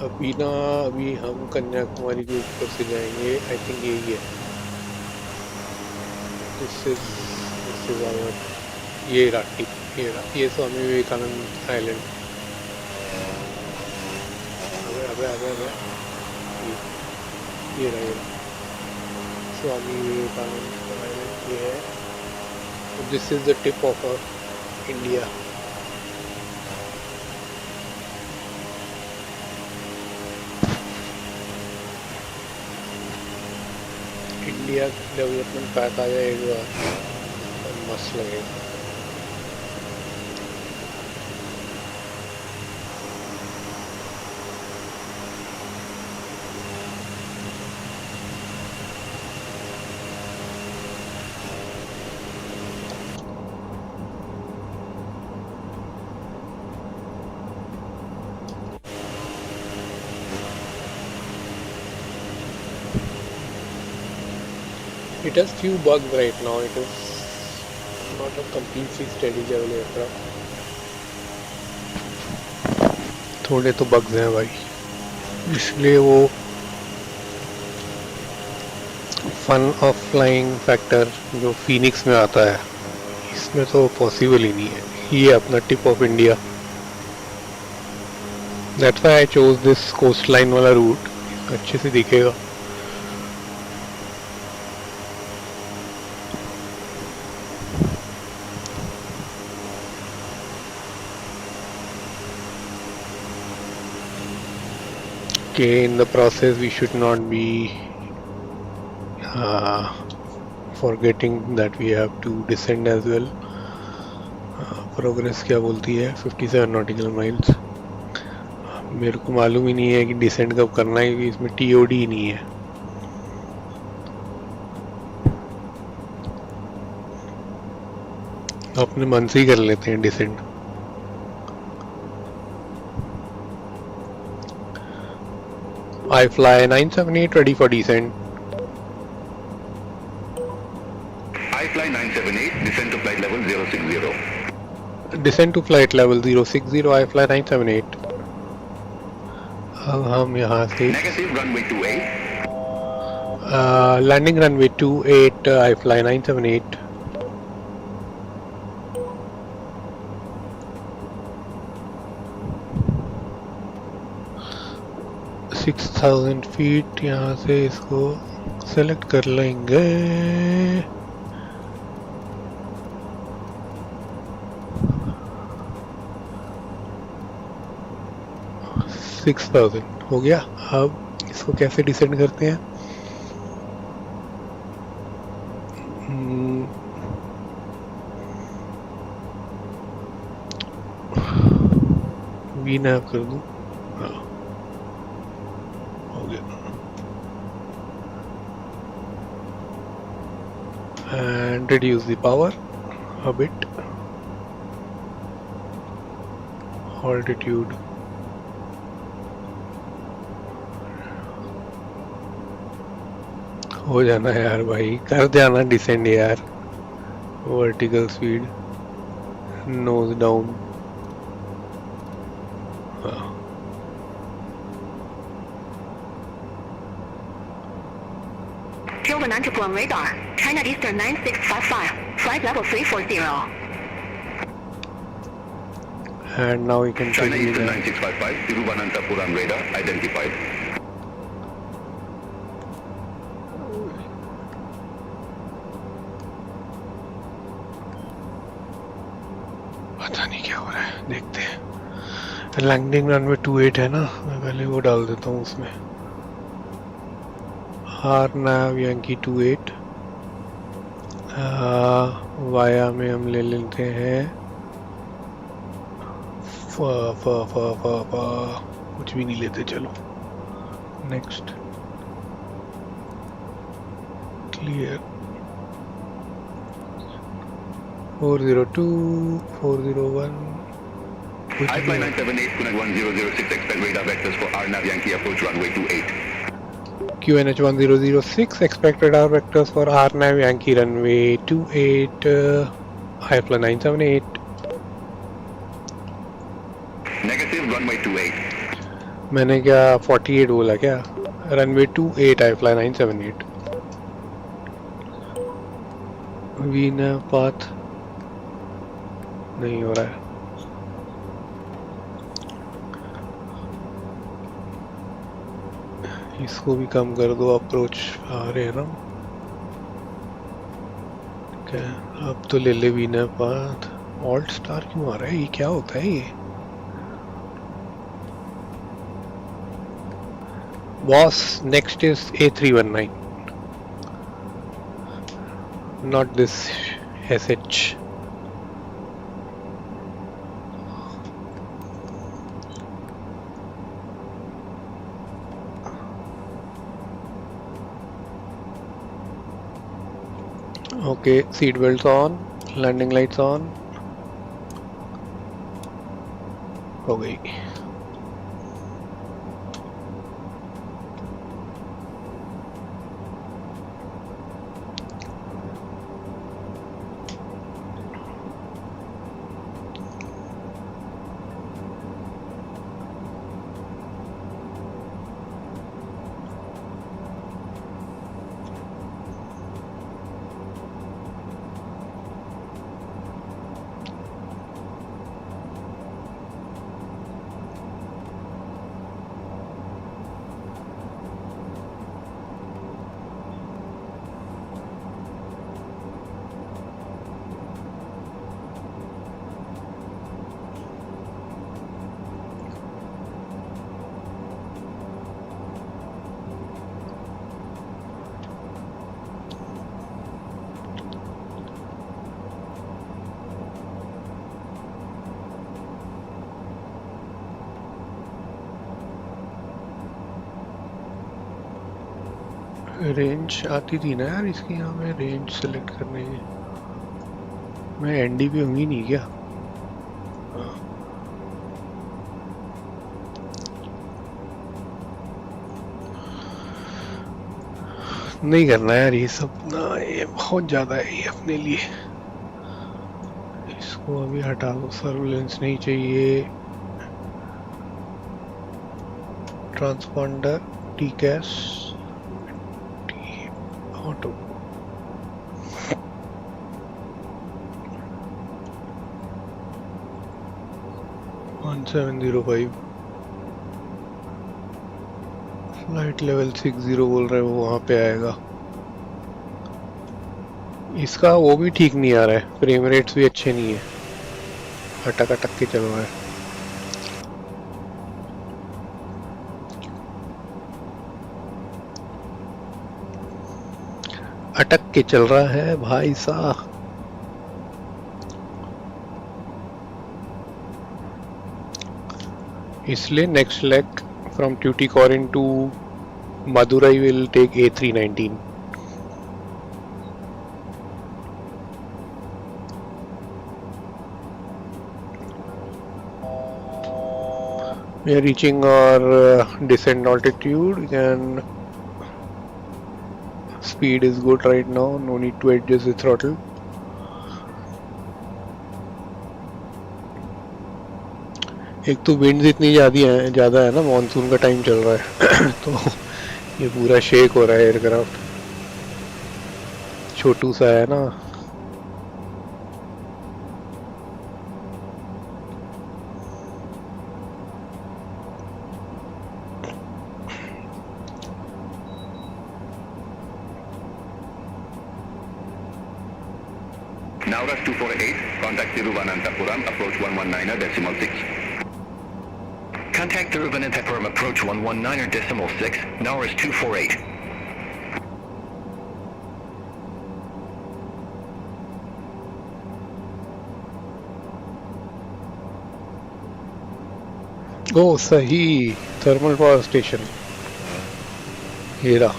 अभी हम कन्याकुमारी के ऊपर से जाएंगे, आई थिंक यही है। दिस इज आवर, ये राठी, ये स्वामी विवेकानंद आइलैंड। अबे ये रहा स्वामी विवेकानंद आइलैंड, ये है। This is the tip of India. India development pack आ जाएगा, मस्त लगेगा। It has few bugs right now. It is not a completely steady level aircraft. थोड़े तो bugs हैं भाई, इसलिए वो फन ऑफ फ्लाइंग फैक्टर जो फीनिक्स में आता है, इसमें तो पॉसिबल ही नहीं है। ये अपना tip of India, that's why I chose this coast line वाला रूट, अच्छे से दिखेगा। Okay, in the process we should not be forgetting that we have to descend as well. Progress क्या बोलती है? 57 nautical miles। मेरे को मालूम ही नहीं है कि डिसेंड कब करना है, क्योंकि इसमें TOD ही नहीं है। अपने मन से ही कर लेते हैं descend. I fly 978 ready for descent. I fly 978, descend to flight level 060. Descend to flight level 060, I fly 978। अब हम यहाँ से Negative runway 28. landing runway 28, I fly 978। Six 6000 feet यहाँ से इसको सेलेक्ट कर लेंगे। सिक्स 6000 हो गया। अब इसको कैसे डिसेंड करते हैं? वी नैप कर दूं, हाँ हो गया। And reduce the power a bit, altitude हो जाना यार भाई, कर जाना डिसेंड यार। Vertical speed, nose down, Trivandrum radar, China Eastern 9655, flight level 340. and now we can China take Eastern the 9655, Tiruvananthapuram radar identified. पता नहीं क्या हो रहा है, देखते हैं। लैंडिंग रनवे 28 है ना, मैं पहले वो डाल देता हूँ उसमें। आर नाव यानी 28, वाया में हम ले लेते हैं कुछ भी नहीं लेते, चलो next. Clear 402 401। I fly 978, QNH 1006, expect radar vectors for RNAV Yankee approach runway 28. QNH 1006, expect radar vectors for RNAV Yankee runway 28, I fly 978. Negative runway 28. मैंने क्या 48 बोला क्या? रनवे 28 है, फ्लाई 978। वीना पाथ नहीं हो रहा है। इसको भी कम कर दो, अप्रोच आ रहे हैं ना। क्या अब तो ले ले वीना पाथ। ऑल्ट स्टार क्यों आ रहा है? ये क्या होता है ये? Boss next is A319, not this SH. Okay, seat belts on, landing lights on. हो गई। रेंज आती थी ना यार इसकी, यहाँ में रेंज सेलेक्ट करने की। मैं एनडी पे होंगी नहीं क्या? नहीं करना यार ये सब ना, ये बहुत ज़्यादा है ये अपने लिए। इसको अभी हटा दो, सर्विलेंस नहीं चाहिए। Transponder TCAS auto. One 705 flight level 60 बोल रहे हो, वहाँ पे आएगा। इसका वो भी ठीक नहीं आ रहा है, फ्रेम रेट्स भी अच्छे नहीं है, अटक अटक के चल रहा है। अटक के चल रहा है भाई साहब। इसलिए next leg from Tuticorin to Madurai will take A319. We are reaching our descent altitude. We can. Speed is good right now. No need to adjust the throttle. एक तो विंड इतनी ज़्यादा है ना, मॉनसून का टाइम चल रहा है तो ये पूरा शेक हो रहा है एयरक्राफ्ट। छोटू सा है ना। Now rush 248, contact Tiruvananthapuram, approach 119.6. Contact Tiruvananthapuram, approach 119.6, now is 248. ओ सही, थर्मल पावर स्टेशन ये रहा।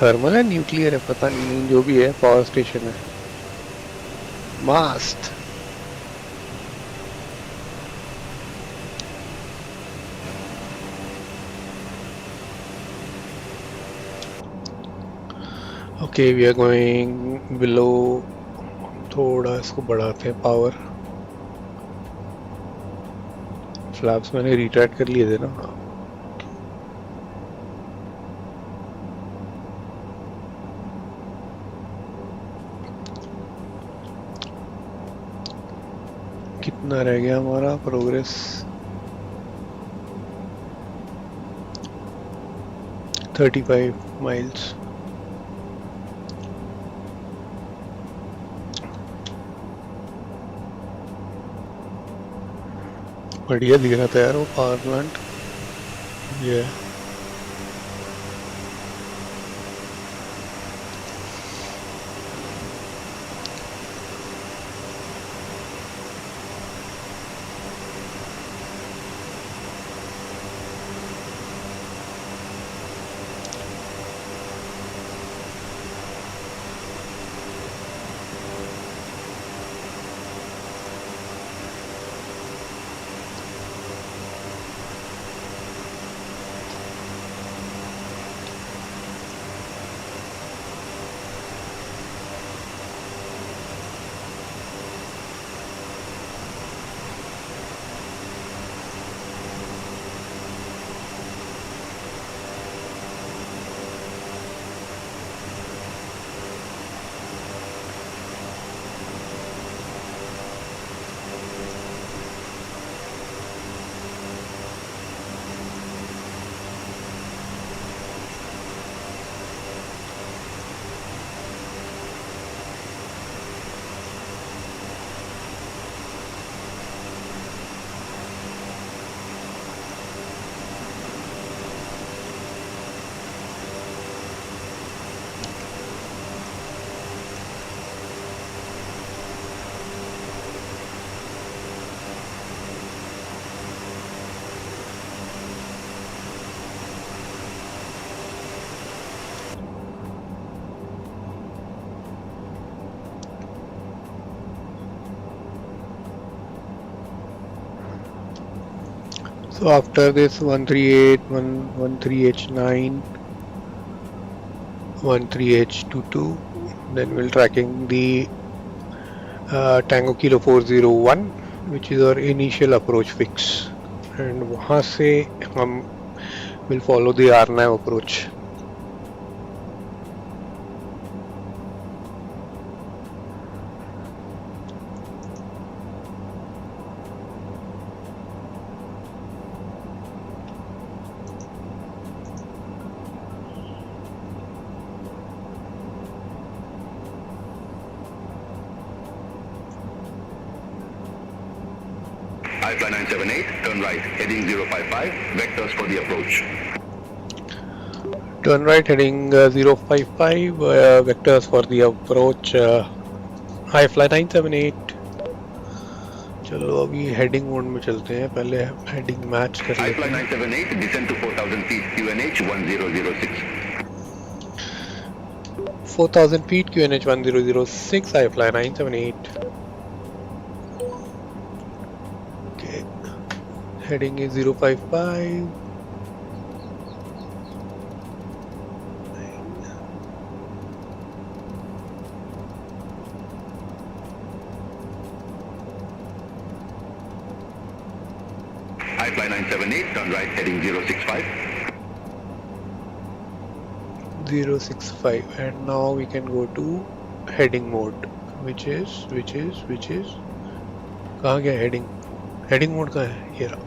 थर्मल है न्यूक्लियर है पता नहीं, जो भी है पावर स्टेशन है। मस्त। Okay we are going below. थोड़ा इसको बढ़ाते हैं पावर। फ्लैप्स मैंने रिट्रैक्ट कर लिए थे ना. कितना रह गया हमारा प्रोग्रेस? 35 miles. बढ़िया दिख रहा था यार वो पावर प्लांट. ये so after this 138, 13H9, 13H22, then we'll tracking the Tango Kilo 401, which is our initial approach fix, and वहाँ से हम will follow the RNAV approach. Fly 978, turn right, heading 055, vectors for the approach. Turn right heading 055, vectors for the approach. Hi fly 978. चलो अभी heading mode में चलते हैं, पहले heading match कर लेते Fly हैं. 978, descend to 4000 feet, QNH 1006. 4000 feet QNH 1006. I fly 978. Okay, heading is 055. Fly 978, turn right, heading 065. 065, and now we can go to heading mode, which is कहाँ गया heading mode कहाँ है? ये रहा.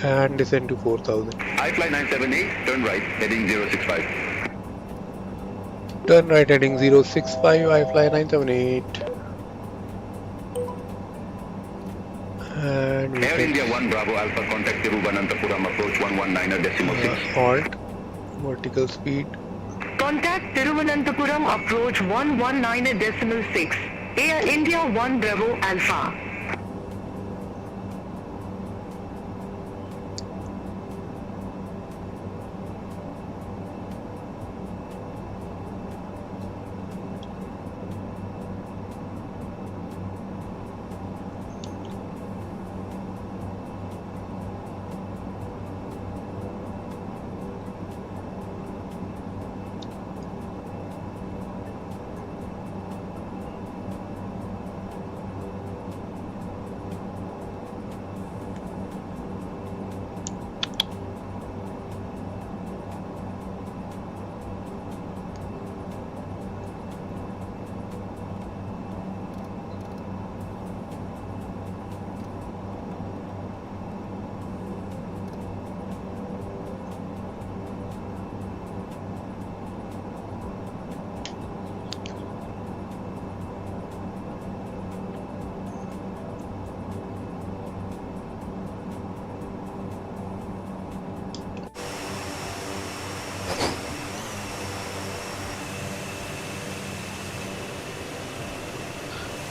And descend to 4000. Fly 978, turn right, heading 065. Turn right heading 065. I fly 978. And we Air can India 1 Bravo Alpha, contact Tiruvananthapuram approach 119.6. halt, vertical speed. Contact Tiruvananthapuram approach 119.6. Air India 1 Bravo Alpha.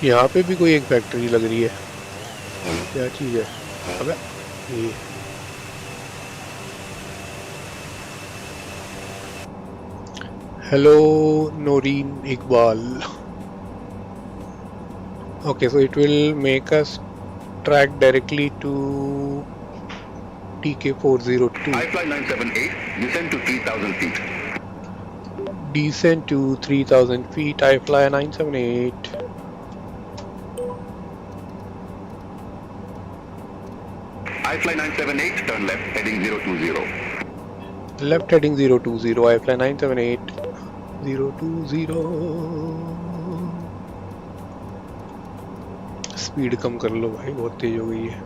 यहाँ पे भी कोई एक factory लग रही है, क्या चीज़ है? अबे ये hello Noreen Iqbal. Okay, so it will make us track directly to TK402. I fly 978, descend to 3,000 feet. Descent to 3,000 feet. I fly 978. I fly 978, turn left, heading 020. Left heading 020. I fly 978. 020. Speed कम कर लो भाई, बहुत तेज हो गई है.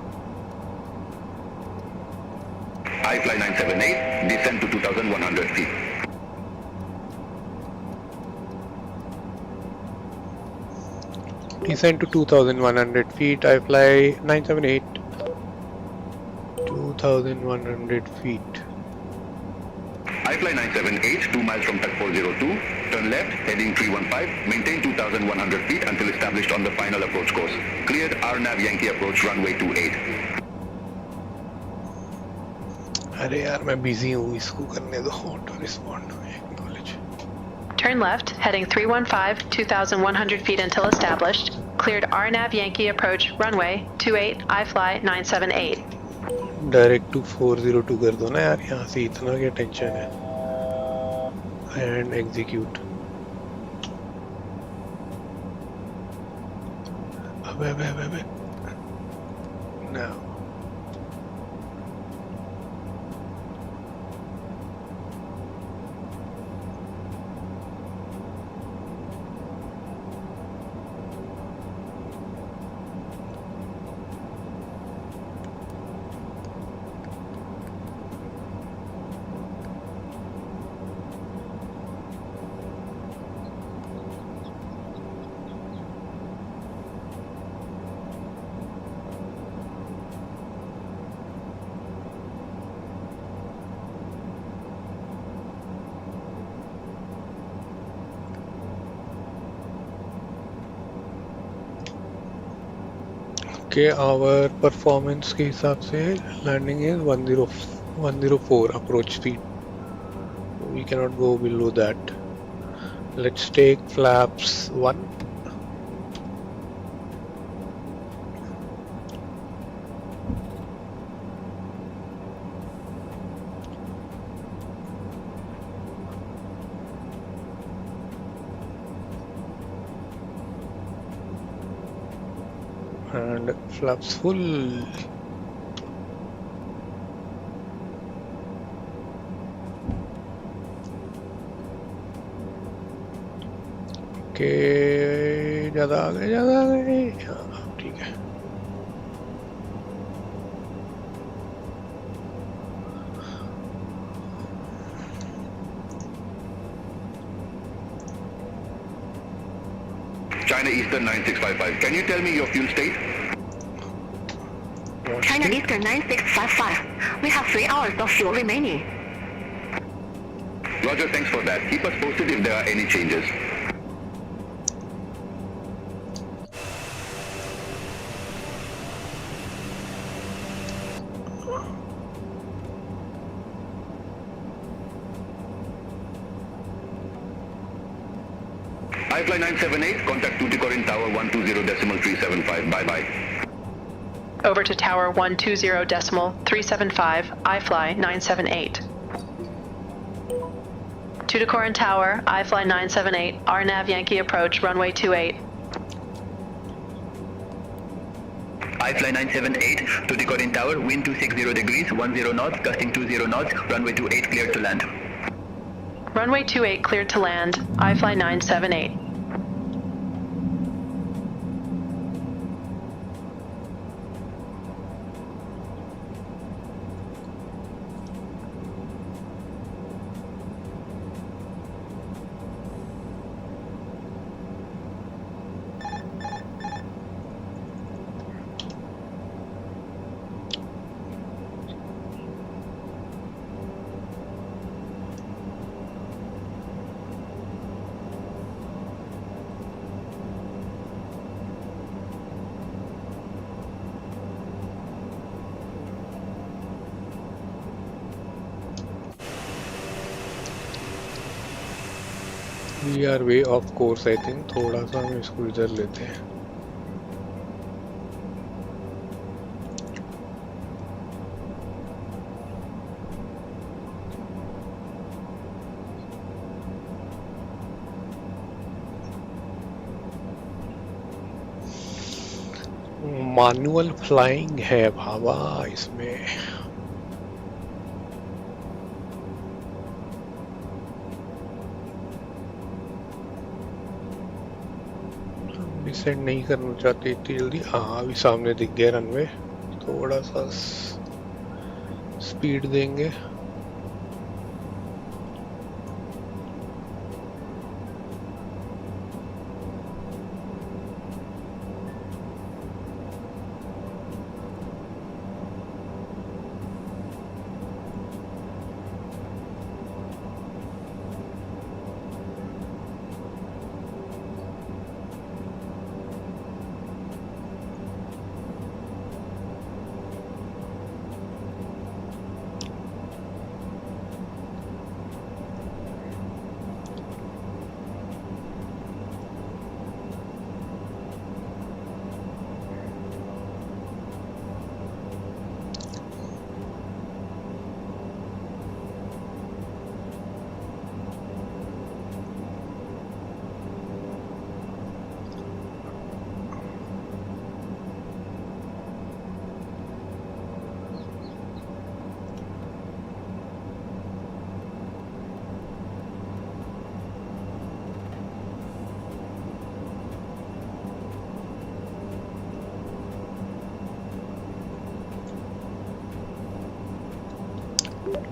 I fly 978, descend to 2,100 feet. Descent to 2,100 feet. I fly 978. 2,100 feet. I fly 978, 2 miles from Tuck 402, turn left, heading 315, maintain 2,100 feet until established on the final approach course. Cleared RNAV Yankee approach runway 28. अरे यार मैं busy हूँ, इसको करने दो. Auto respond acknowledge. Turn left, heading 315, 2,100 feet until established. Cleared RNAV Yankee approach runway 28, I fly 978. Direct to 402 कर दो ना यार, यहाँ से इतना क्या टेंशन है. And execute. अबे अबे अबे अबे ना. के आवर परफॉर्मेंस के हिसाब से landing is 104 approach speed. We can not go below that. Let's take flaps 1. And flaps full. के ज़्यादा आ गए, हाँ ठीक है. China Eastern 9655. Can you tell me your fuel state? China Eastern 9655. We have 3 hours of fuel remaining. Roger, thanks for that. Keep us posted if there are any changes. I fly 978, contact Tuticorin Tower 120.375. Bye-bye. Over to Tower 120.375, I fly 978. Tuticorin Tower, I fly 978, RNAV Yankee approach runway 28. I fly 978, Tuticorin Tower, wind 260 degrees, 10 knots, gusting 20 knots, runway 28 cleared to land. Runway 28 cleared to land, I fly 978. We are way off course I think, थोड़ा सा हम इसको इधर लेते हैं। Manual flying है भावा इसमें। Descend नहीं करना चाहते इतनी जल्दी। हाँ अभी सामने दिख गया रनवे, थोड़ा सा स्पीड देंगे।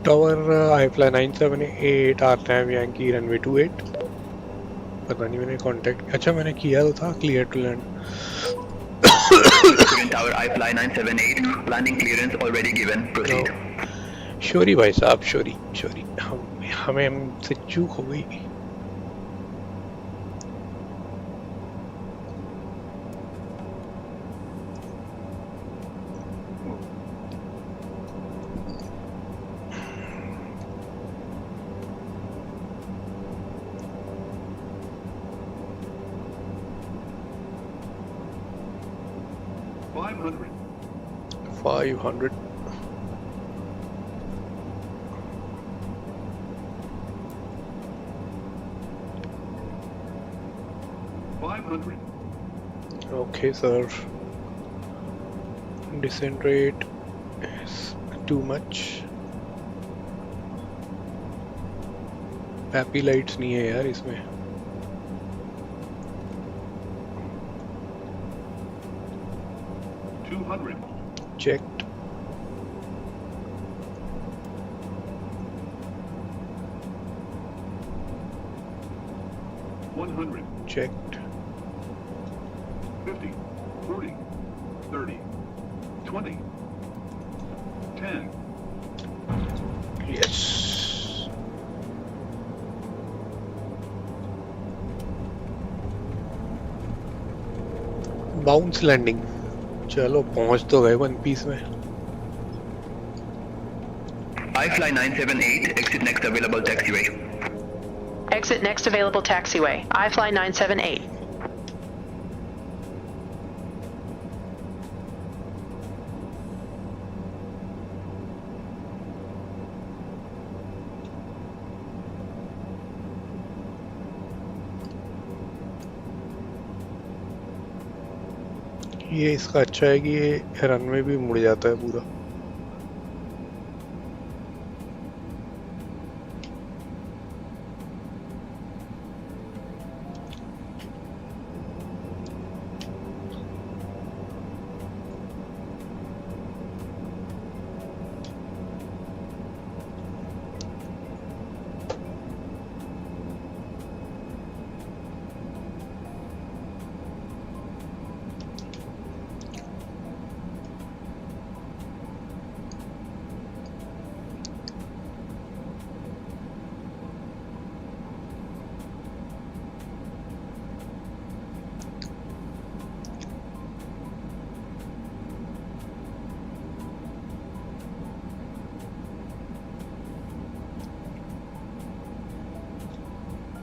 टावर आई फ्लाई 978 RNAV Yankee रनवे 28। पता नहीं मैंने कांटेक्ट, अच्छा मैंने किया तो था clear to land. Tuticorin Tower, I fly 978, landing clearance already given, proceed. शोरी भाई साहब, शोरी शोरी, हमें हमसे चूक हो गई। $500. 500 $500. okay sir, descent rate is too much। Pappy lights नहीं है यार इसमें। $200. checked। $100. checked। 50, 40, 30, 20, 10. yes। Bounce landing, चलो पहुंच तो गए वन पीस में। I fly 978, exit next available taxiway. Exit next available taxiway. I fly 978. ये इसका अच्छा है कि ये रनवे भी मुड़ जाता है पूरा।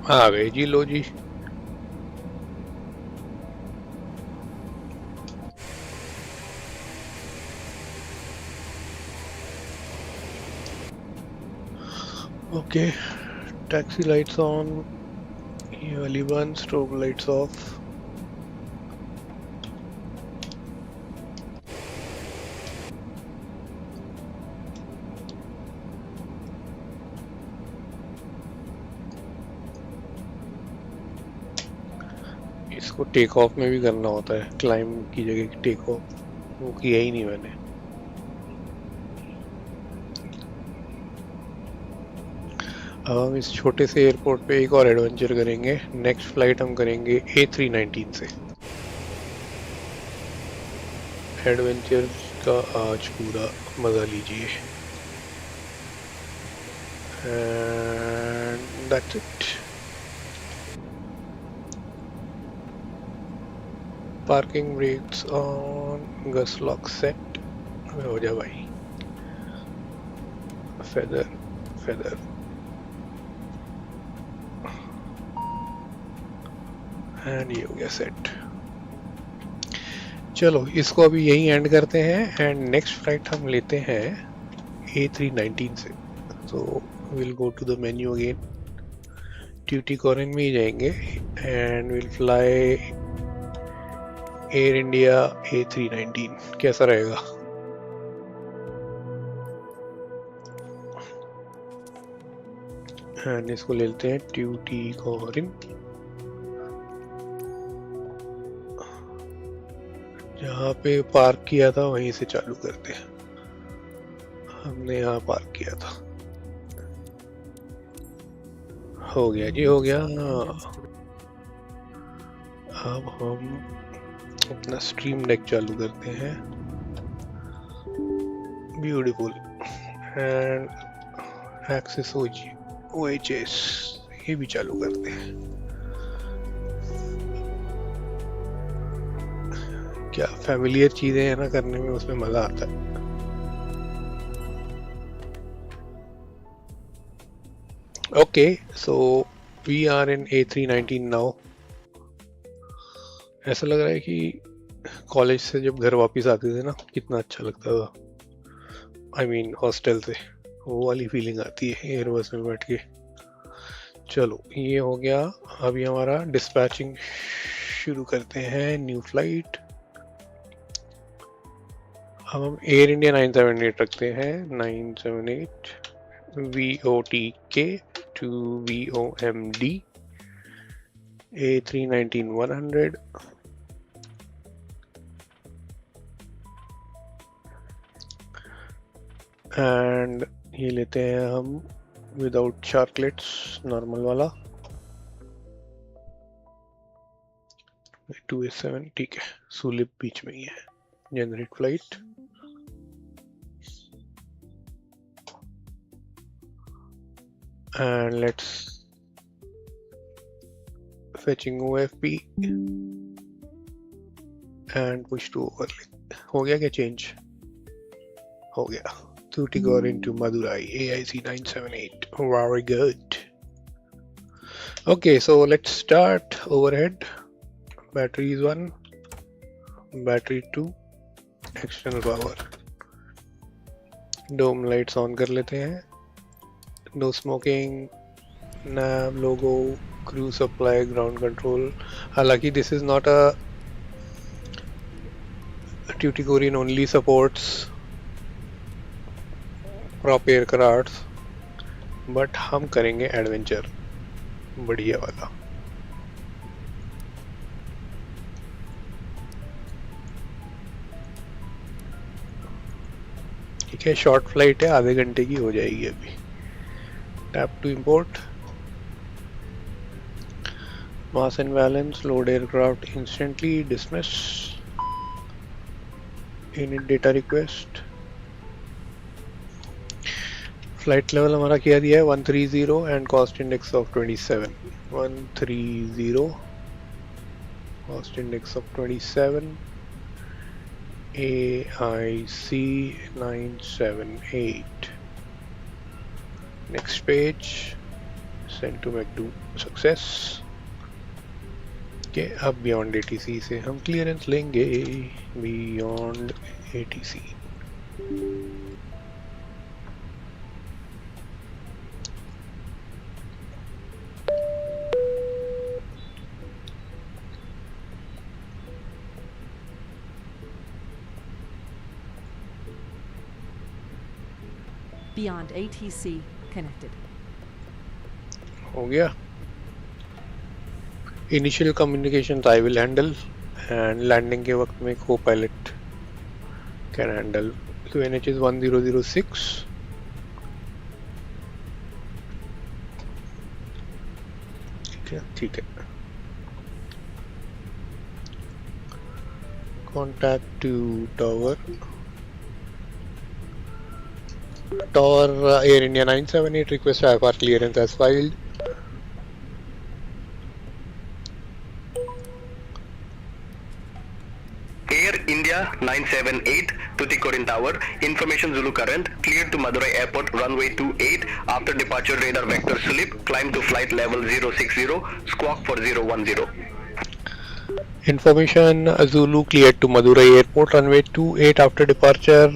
आ गए जी, लो जी। ओके, टैक्सी लाइट्स ऑन, ये वाली बंद, स्ट्रोब लाइट्स ऑफ। इसको टेक ऑफ में भी करना होता है, क्लाइंब की जगह टेक ऑफ, वो किया ही नहीं मैंने। अब हम इस छोटे से एयरपोर्ट पे एक और एडवेंचर करेंगे। नेक्स्ट फ्लाइट हम करेंगे A319 से। एडवेंचर का आज पूरा मजा लीजिए। And that's it. Parking brakes on, gust lock set हो जा भाई। फेदर फेदर एंड ये हो गया सेट। चलो इसको अभी यहीं एंड करते हैं एंड नेक्स्ट फ्लाइट हम लेते हैं A319 से। तो will go to the menu again, Tuticorin में ही जाएंगे and will fly Air India A319। कैसा रहेगा? एंड इसको ले लेते हैं ट्यूटिकोरिन। जहाँ पे पार्क किया था वहीं से चालू करते हैं। हमने यहाँ पार्क किया था। हो गया जी, हो गया। अब हम अपना स्ट्रीम डेक चालू करते हैं। ब्यूटीफुल। एंड एक्सेस OHS ये भी चालू करते हैं। क्या फैमिलियर चीजें हैं ना करने में, उसमें मजा आता है। Okay, so we are in A319 now. ऐसा लग रहा है कि कॉलेज से जब घर वापस आते थे ना, कितना अच्छा लगता था। आई मीन हॉस्टल से, वो वाली फीलिंग आती है एयरबस में बैठ के। चलो ये हो गया। अभी हमारा डिस्पैचिंग शुरू करते हैं, न्यू फ्लाइट। अब हम एयर इंडिया 978 रखते हैं, 978 VOTK to VOMD A319-100 and ये लेते हैं हम विदाउट शार्कलेट्स, नॉर्मल वाला 287। ठीक है, सुलिप बीच में ही है। Generate flight and let's fetching OFP and push to overlay। हो गया क्या चेंज? हो गया। Tuticorin to Madurai AIC 978। Very good। Okay, so let's start overhead। Battery is 1, battery 2, external power। dome lights on कर लेते हैं। No smoking, nav logo, crew supply, ground control। हालांकि this is not a Tuticorin only supports prop aircrafts, but हम करेंगे adventure बढ़िया वाला। ठीक है, शॉर्ट फ्लाइट है, आधे घंटे की हो जाएगी अभी। Tap to import। Mass and balance, load aircraft instantly, dismiss। Init data request। Flight level हमारा क्या दिया है? 130 and cost index of 27। 130, cost index of 27, AIC 978। Next page, send to MCDU success. के अब बियॉन्ड ATC से हम clearance लेंगे। Beyond ATC Beyond ATC connected. हो गया। Initial communication I will handle and landing के वक्त में को pilot can handle. QNH is 1006। ठीक है। Contact to tower Air India 978 request IFR clearance as filed. Air India 978, Tuticorin Tower, information Zulu current, cleared to Madurai Airport, runway 28, after departure radar vector slip, climb to flight level 060, squawk for 010. Information Zulu cleared to Madurai Airport, runway 28 after departure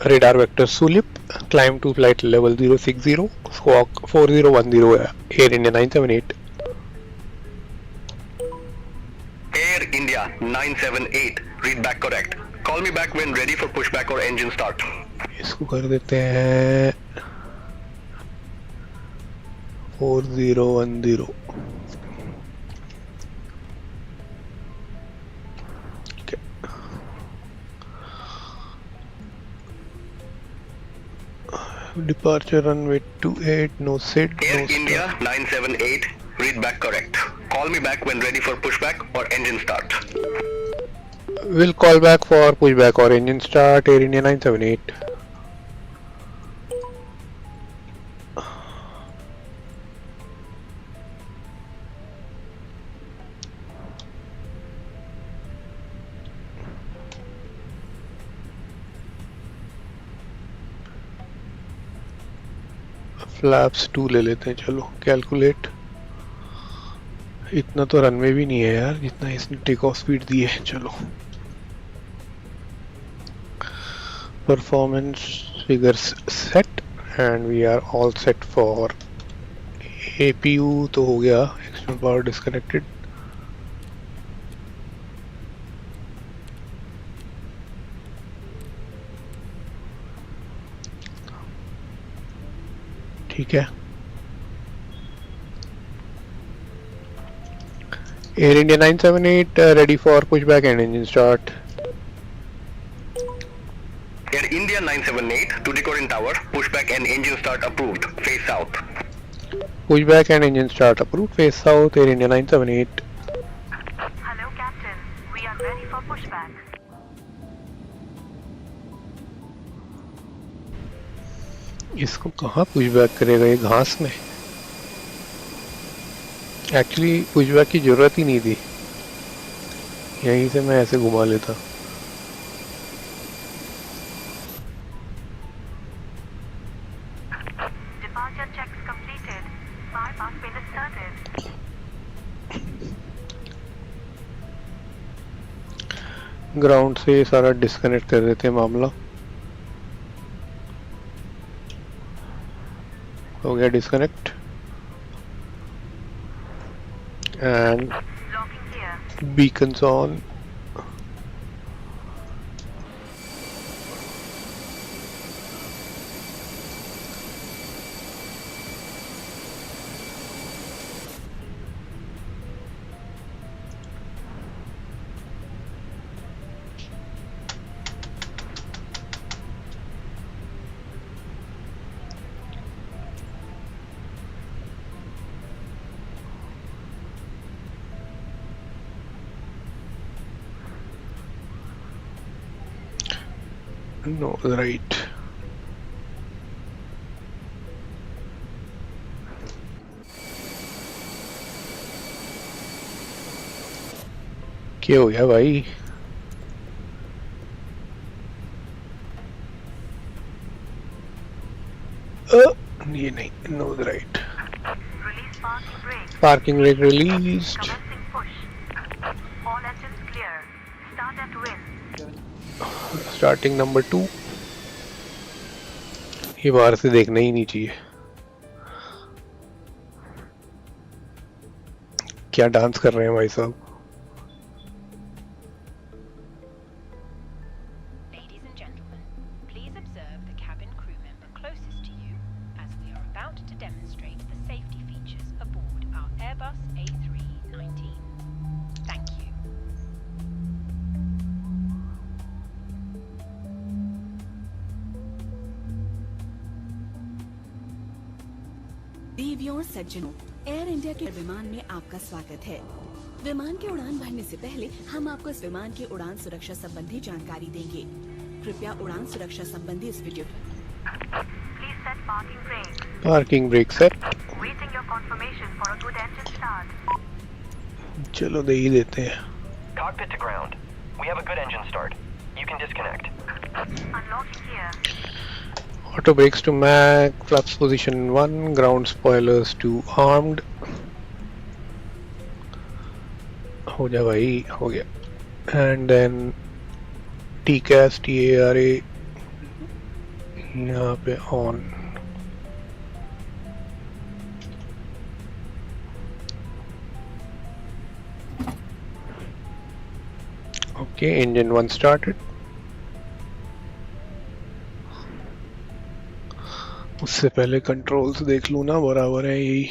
radar vector slip, climb to flight level 060, squawk 4010 Air India 978. Air India 978, read back correct. Call me back when ready for pushback or engine start. इसको कर देते हैं 4010। Departure runway 28, no SID, Air no India start. 978, read back correct. Call me back when ready for pushback or engine start. We'll call back for pushback or engine start. Air India 978. Flaps 2 ले लेते हैं। चलो calculate. इतना तो runway भी नहीं है यार जितना इसने टेक ऑफ स्पीड दी है। चलो performance figures set and we are all set for APU तो हो गया। External power disconnected. ठीक है। Air India 978 ready for pushback and engine start. Air India 978, Tuticorin Tower, pushback and engine start approved. Face south. Pushback and engine start approved. Face south. Air India 978. Hello, Captain. We are ready for pushback. इसको कहाँ pushback करेगा ये घास में। Actually pushback की जरूरत ही नहीं थी। यहीं से मैं ऐसे घुमा लेता। Departure checks completed. Bypass pin started. Ground से सारा डिस्कनेक्ट कर देते हैं मामला। हो गया disconnect and Locking gear. Bacon's on. No, right. क्या हो गया भाई? ये नहीं, no, right. Release Parking brake released. Commencing push. All engines clear. Start at wind. Starting number 2. ये बाहर से देखना ही नहीं चाहिए. क्या डांस कर रहे हैं भाई साहब. Ladies and gentlemen, please observe the cabin crew member closest to you as we are about to demonstrate the safety features aboard our Airbus A319. Thank you. देवियों सज्जनों, एयर इंडिया के विमान में आपका स्वागत है। विमान के उड़ान भरने से पहले हम आपको इस विमान की उड़ान सुरक्षा संबंधी जानकारी देंगे। कृपया उड़ान सुरक्षा संबंधी इस video Please set parking brake. Parking brake set. Waiting your confirmation for a good engine start. चलो दे ही देते हैं. Cockpit to ground. We have a good engine start. You can disconnect. Unlocking gear. Auto brakes to Mac. Flaps position 1. Ground spoilers to armed. हो जा भाई, हो गया. And then TCAS TARA यहाँ पे on. Okay, engine 1 started. उससे पहले controls देख लूँ ना, बराबर है यही.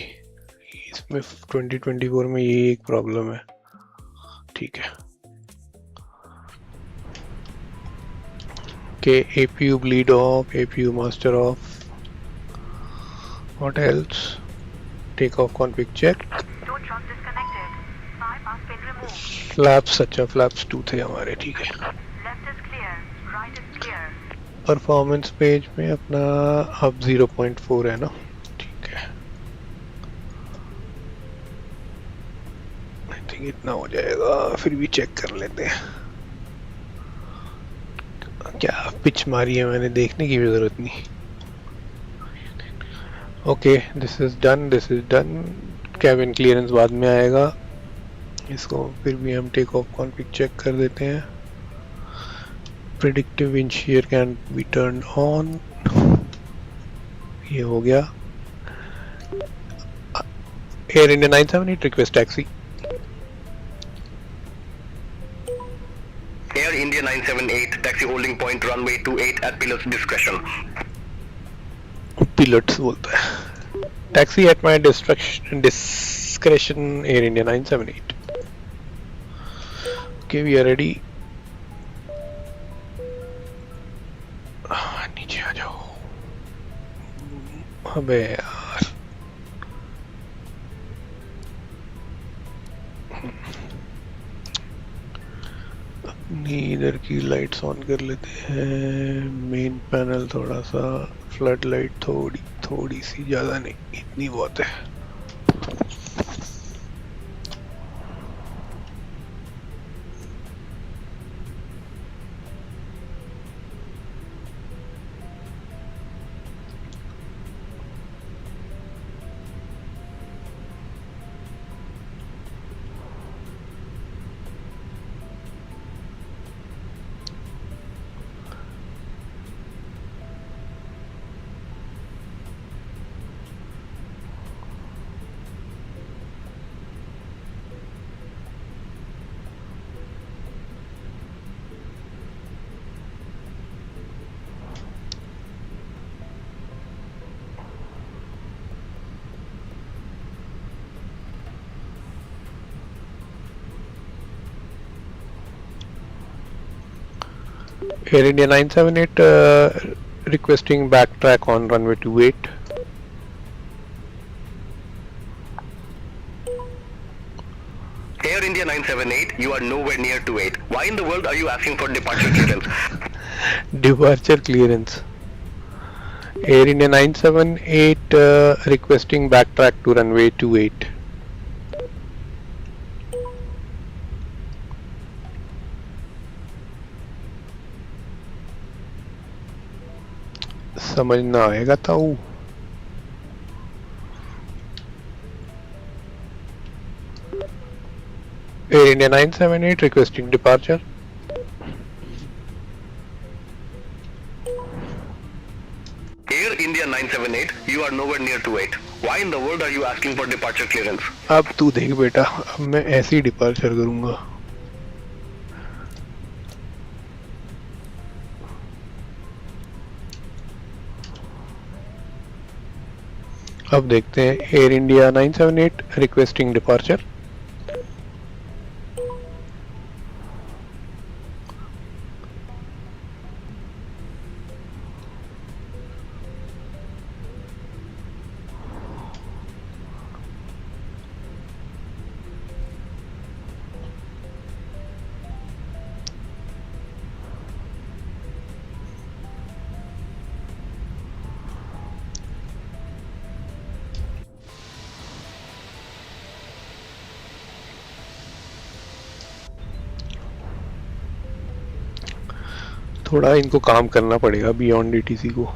इसमें 2024 में यही एक प्रॉब्लम है. ठीक है. Okay, APU bleed off, APU master off. What else? Takeoff config check. Two trucks disconnected. Bypass pin removed. Flaps, अच्छा flaps 2 थे हमारे. ठीक है. Left is clear. Right is clear. Performance page में अपना अब 0.4 है ना. ठीक है. आई थिंक इतना हो जाएगा. फिर भी चेक कर लेते हैं. क्या पिच मारी है मैंने, देखने की भी जरूरत नहीं. Okay, this is done, this is done. Cabin clearance बाद में आएगा. इसको फिर भी हम टेक ऑफ कॉन्फिग चेक कर देते हैं. Predictive wind shear can be turned on. ये हो गया. Air India 978 request taxi. Air India 978, taxi holding point runway 28 at pilot's discretion. Pilots बोलता है. Taxi at my discretion, Air India 978. Okay, we are ready. नीचे आ जाओ. अबे यार. अपनी इधर की लाइट्स ऑन कर लेते हैं. मेन पैनल थोड़ा सा, फ्लड लाइट थोड़ी सी, ज़्यादा नहीं, इतनी बहुत है. Air India 978 requesting backtrack on runway 28. Air India 978, you are nowhere near 28. Why in the world are you asking for departure clearance? Departure clearance. Air India 978 requesting backtrack to runway 28. समझना आएगा ताऊ. Air India 978 requesting departure. Air India 978, you are nowhere near 28. Why in the world are you asking for departure clearance? अब तू देख बेटा, अब मैं ऐसे ही डिपार्चर करूंगा. अब देखते हैं. Air India 978 requesting departure. थोड़ा इनको काम करना पड़ेगा बियॉन्ड डीटीसी को.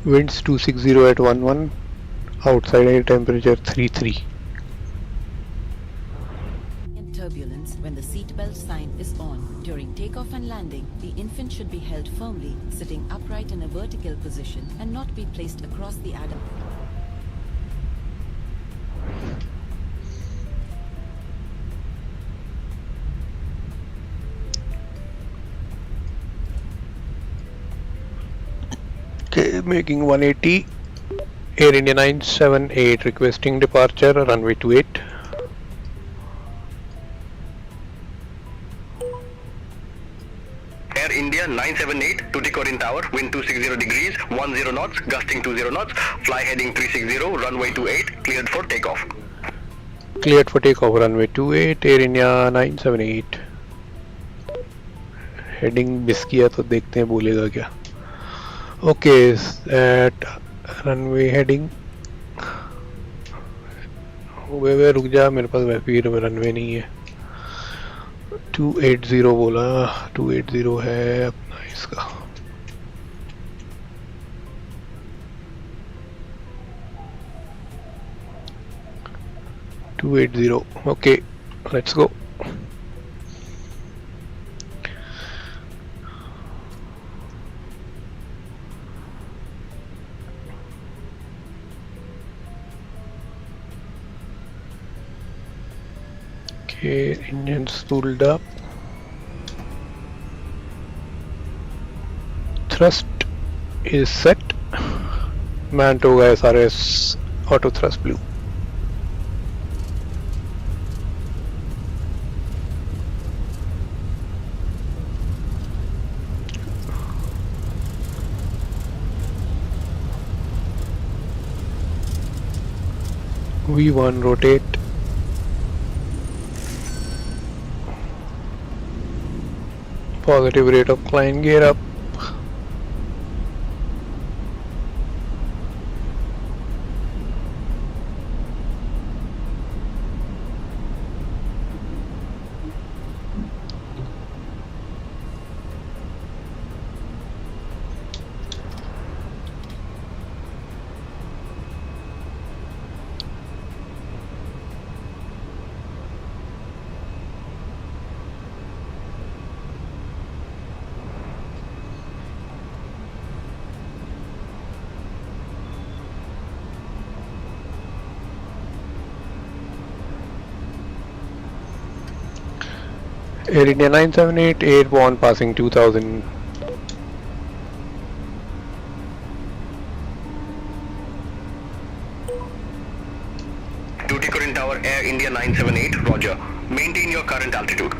Winds 260 at 11, outside air temperature 33. Turbulence when the seatbelt sign is on. During takeoff and landing, the infant should be held firmly, sitting upright in a vertical position and not be placed across the adult. Okay, making 180. Air India 978 requesting departure, runway 28. Air India 978, Tuticorin Tower, wind 260 degrees, 10 knots, gusting 20 knots, fly heading 360, runway 28, cleared for takeoff. Cleared for takeoff, runway 28. Air India 978. Heading miss किया तो देखते हैं बोलेगा क्या. Okay, at runway heading. वे रुक जा, मेरे पास वैसे रनवे नहीं है. 280 बोला. 280 है अपना इसका. Okay, let's go. Okay, engines tooled up. Thrust is set. Manto SRS auto thrust blue. V1 rotate. Positive rate of climb, gear up. Air India 978, airborne passing 2000. Tuticorin Tower, Air India 978, roger. Maintain your current altitude.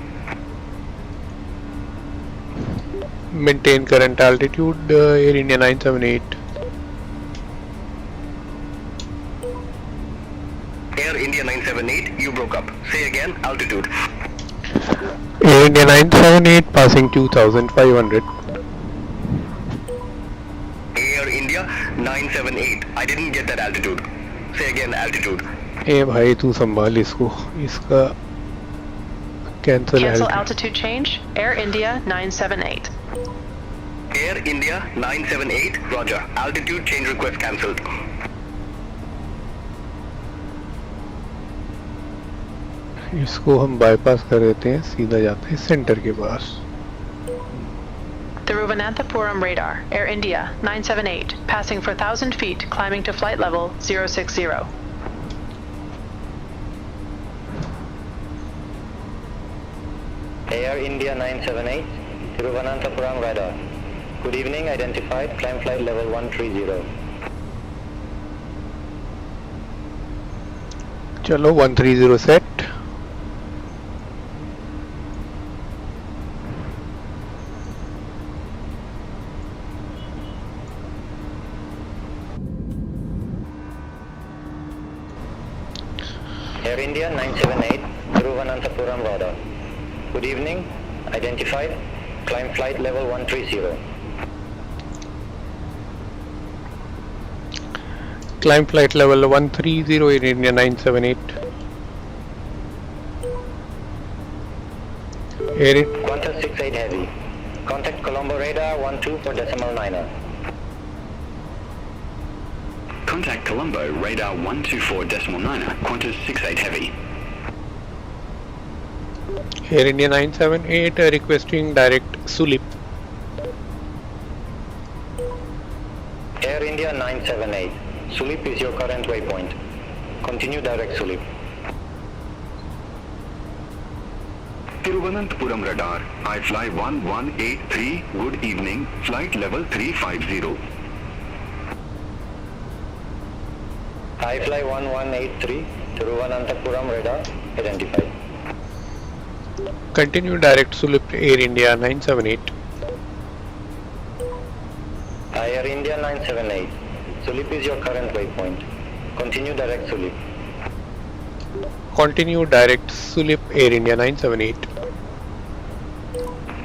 Maintain current altitude, Air India 978. Air India 978, you broke up. Say again, altitude. Air India 978 passing 2500. Air India 978, I didn't get that altitude. Say again, altitude. ए भाई तू संभाल इसको, इसका cancel Cancel altitude change. Air India 978. Air India 978, roger. Altitude change request cancelled. इसको हम bypass कर देते हैं, सीधा जाते हैं सेंटर के पास। Thiruvananthapuram radar. Air India 978. Passing for 1,000 feet, climbing to flight level 060. Air India 978, Thiruvananthapuram radar. Good evening, identified, climb flight level 130. चलो 130 set. Air India 978, Thiruvananthapuram radar. Good evening, identified, climb flight level 130. Climb flight level 130 in India 978. Air it. Qantas 68 heavy. Contact Colombo radar 12 for decimal 9er. Contact Colombo radar 124.9er, Qantas 68 heavy. Air India 978 requesting direct Sulip. Air India 978, Sulip is your current waypoint. Continue direct Sulip. Thiruvananthapuram radar, I fly 1183, good evening, flight level 350. I fly 1183, Thiruvananthapuram radar, identified. Continue direct Sulip Air India 978. Air India 978, Sulip is your current waypoint. Continue direct Sulip. Continue direct Sulip Air India 978.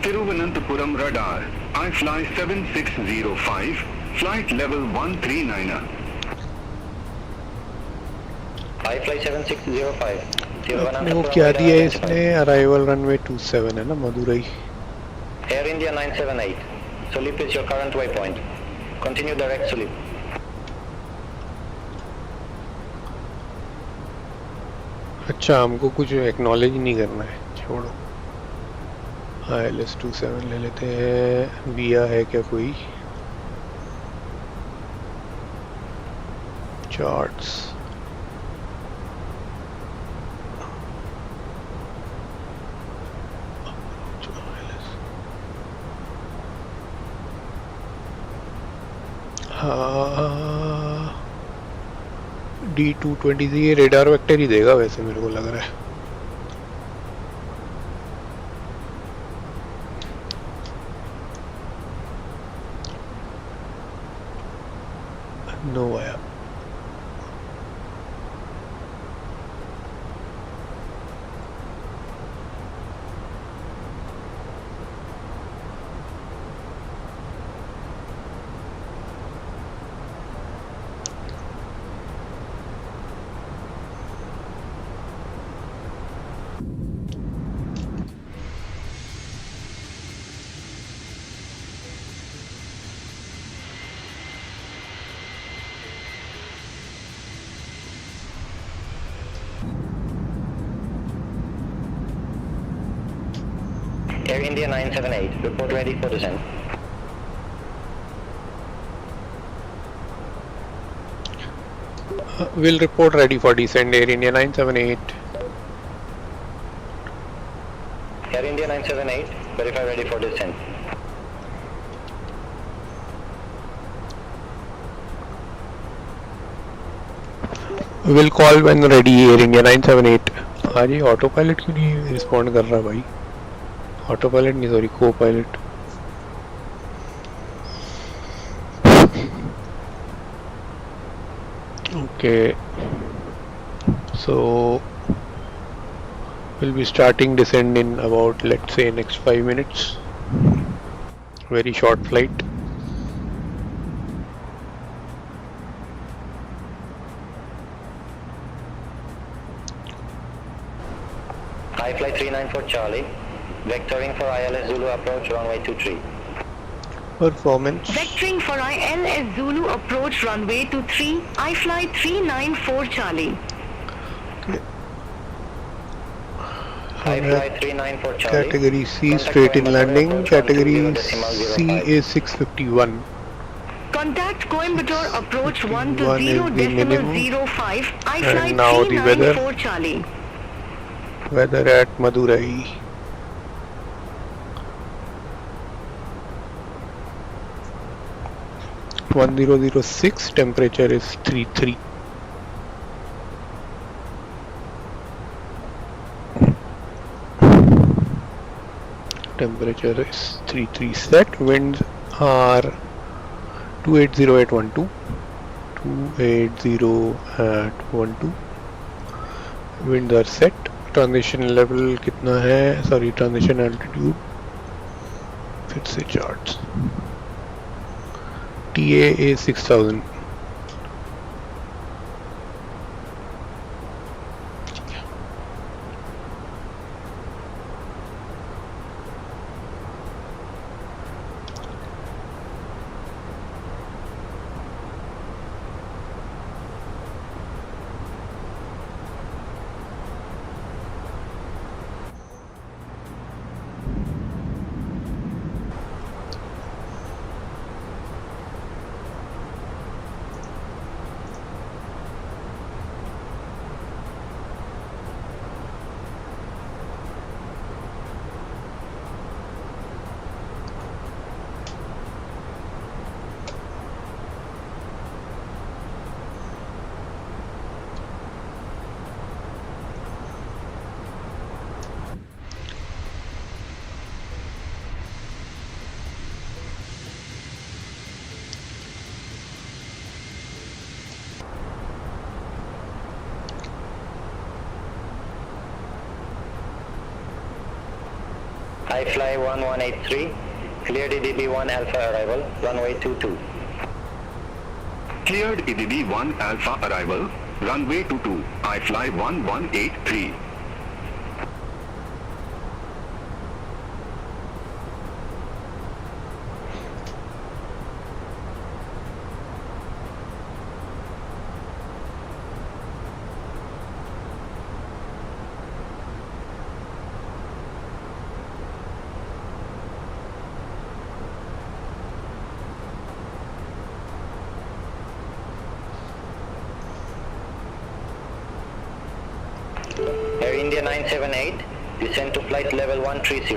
Thiruvananthapuram radar, I fly 7605, flight level 139er. I fly 7605, अपने को क्या दिया है इसने? Arrival runway 27 है ना, Madurai. Air India 978, Sulip is your current waypoint. Continue direct Sulip. अच्छा, हमको कुछ एक्नॉलेज नहीं करना है, छोड़ो। ILS27 ले लेते हैं। विया है क्या कोई? चार्ट्स D220 ये रेडार वेक्टर ही देगा वैसे, मेरे को लग रहा है। नो आया। Air India 978, report ready for descent. Will report ready for descent, Air India 978. Air India 978, verify ready for descent. Will call when ready, Air India 978. आज ये ऑटो पायलट क्यों नहीं रिस्पॉन्ड कर रहा भाई? ऑटो पायलट नहीं, sorry, को pilot. Okay, so we'll be starting descent in about, let's say, next 5 minutes. Very short flight. iFly 394 Charlie, vectoring for ILS Zulu approach runway 23. Performance. Vectoring for ILS Zulu approach runway 23, iFly 394 Charlie. iFly 394 Charlie. Category C Contact straight in Coimbatore landing. approach Category 120.05. C is 651. Contact Coimbatore approach 1 is the minimum. 120.05, iFly And now the weather. 394 Charlie. Weather at Madurai. (1006), temperature is 33. Temperature is 33 set. Winds are 280 at 12. 280 at 12. Winds are set. Transition level कितना है? Sorry, transition altitude. फिर से charts. TA is 6000. iFly 1183, cleared EDB1 Alpha arrival, runway 22. Cleared EDB1 Alpha arrival, runway 22, iFly 1183. Air India 978, descend to flight level 130.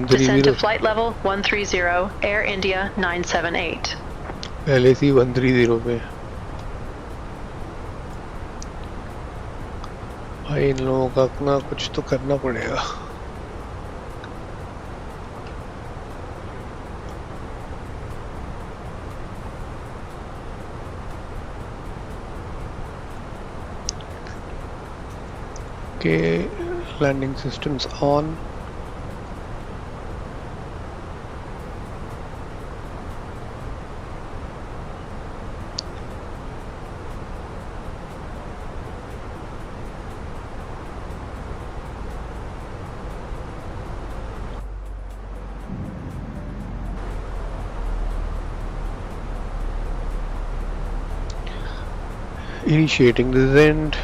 Descend to flight level 130, Air India 978. पहले से 130 पे. भाई इन लोगों का अपना कुछ तो करना पड़ेगा. Okay, landing systems on. Initiating descent.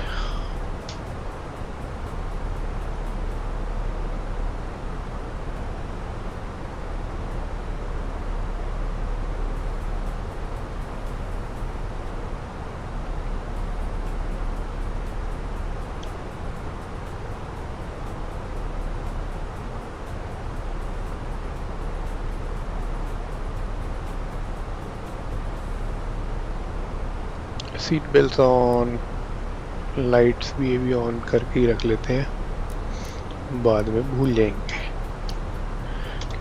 Seat belt on, lights भी ये भी ऑन करके ही रख लेते हैं, बाद में भूल जाएंगे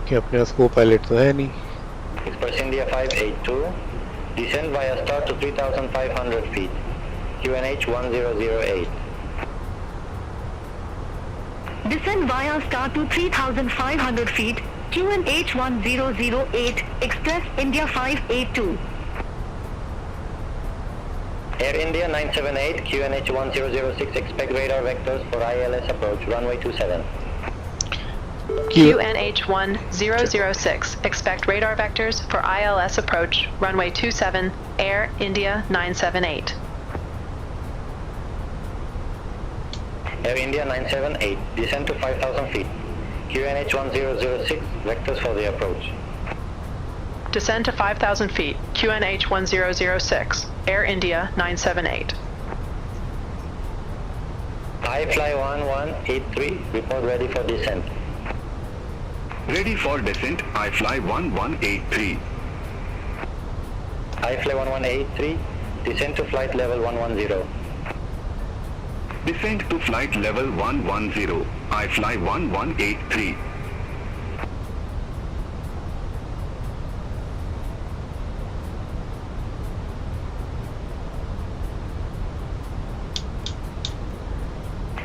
कि अपने पास को पायलट तो है नहीं. Express India 582, descend via star to 3,500 feet, QNH 1008. Descend via star to 3,500 feet, QNH 1008, Express India 582. Air India 978, QNH 1006, expect radar vectors for ILS approach, runway 27. QNH 1006, expect radar vectors for ILS approach, runway 27, Air India 978. Air India 978, descend to 5,000 feet. QNH 1006, vectors for the approach. Descend to 5,000 feet, QNH 1006, Air India 978. iFly 1183, report ready for descent. Ready for descent, iFly 1183. iFly 1183, descend to flight level 110. Descent to flight level 110, iFly 1183.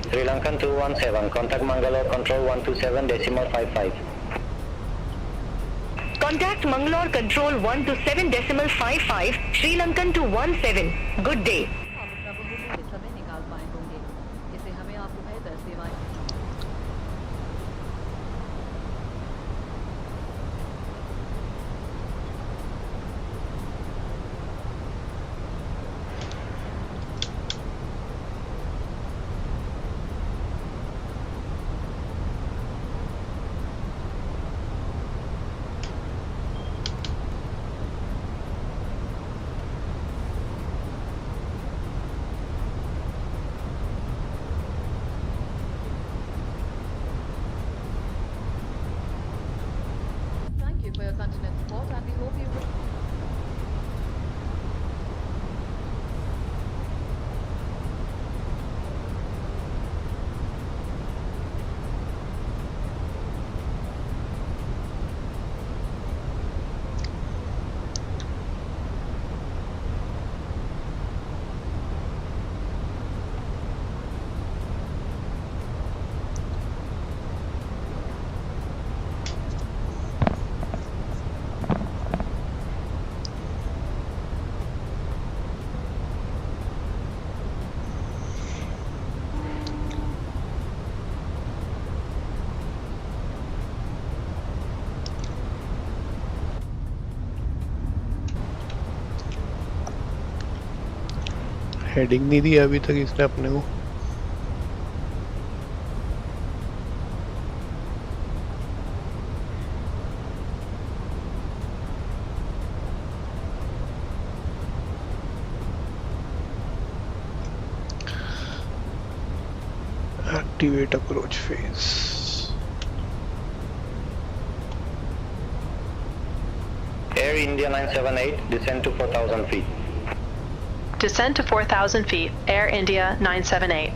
Sri Lankan 217, contact Mangalore control 127.55. Contact Mangalore Control 127.55, Sri Lankan 217. Good day. समय निकाल पाए होंगे इससे हमें आपको बेहतर सेवाएं Thank you for your continued support and we hope you will heading नहीं दी अभी तक इसने अपने को। Activate approach phase. Air India 978, descend to 4,000 feet. Descend to 4,000 feet, Air India 978.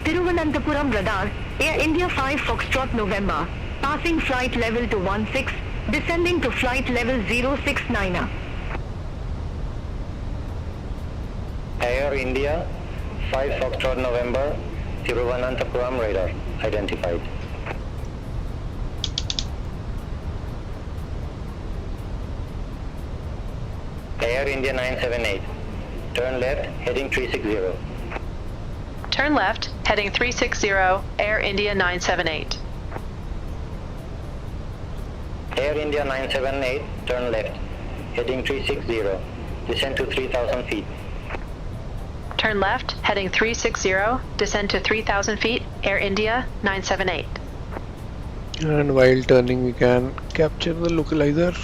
Thiruvananthapuram radar, Air India 5 Foxtrot November, passing flight level to 16, descending to flight level 069. Air India 5 Foxtrot November, Thiruvananthapuram radar, identified. Air India 978, turn left, heading 360. Turn left, heading 360, Air India 978. Air India 978, turn left, heading 360, descend to 3,000 feet. Turn left, heading 360, descend to 3,000 feet, Air India 978. And while turning we can capture the localizer.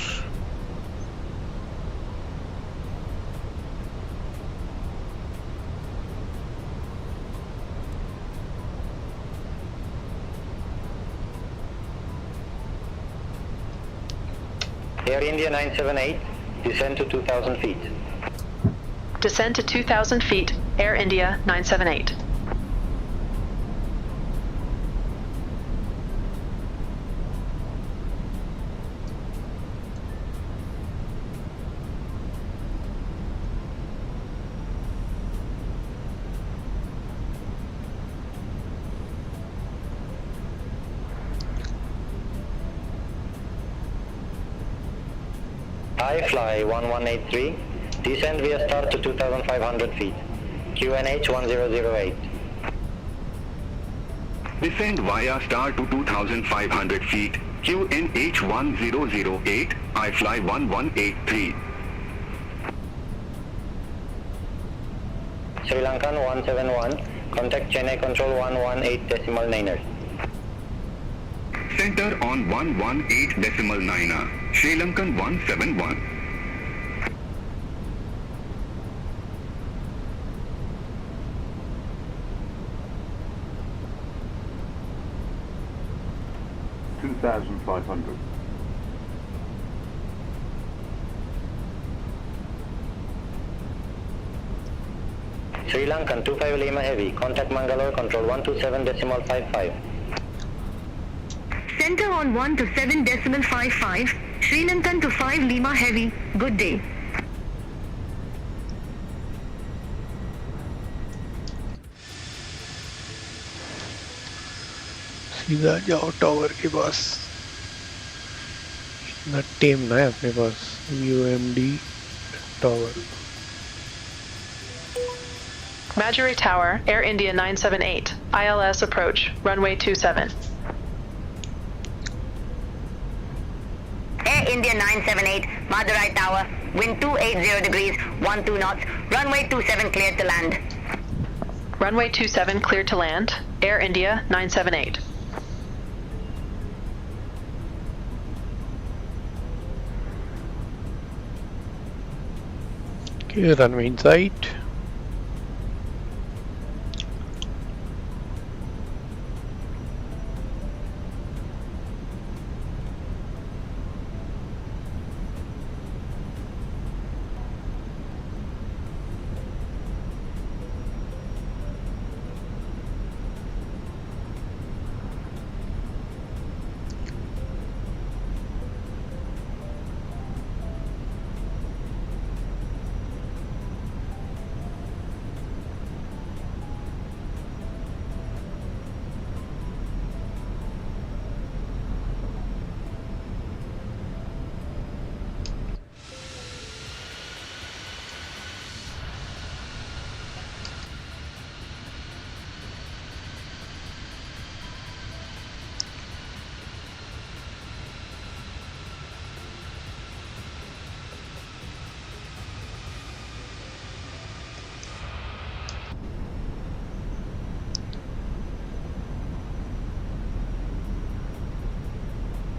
Air India 978, descend to 2,000 feet. Descend to 2,000 feet, Air India 978. Fly 1183, descend via start to 2,500 feet, QNH 1008. Descend via star to 2,500 feet, QNH 1008, I fly 1183. Sri Lankan 171, contact Chennai Control 118.9er. Center on 118.9er, Sri Lankan 171. $2,500. Sri Lankan 25 Lima Heavy, contact Mangalore Control 127.55. Center on 127.55, Sri Lankan to 5 Lima Heavy, good day. सीधा जाओ tower के पास. इतना टेम ना है अपने पास. VOMD tower. Madurai Tower, Air India 978. ILS approach, runway 27. Air India 978, Madurai Tower, wind 280 degrees, 12 knots, runway 27 cleared to land. Runway 27 cleared to land, Air India 978. Okay, runway in sight.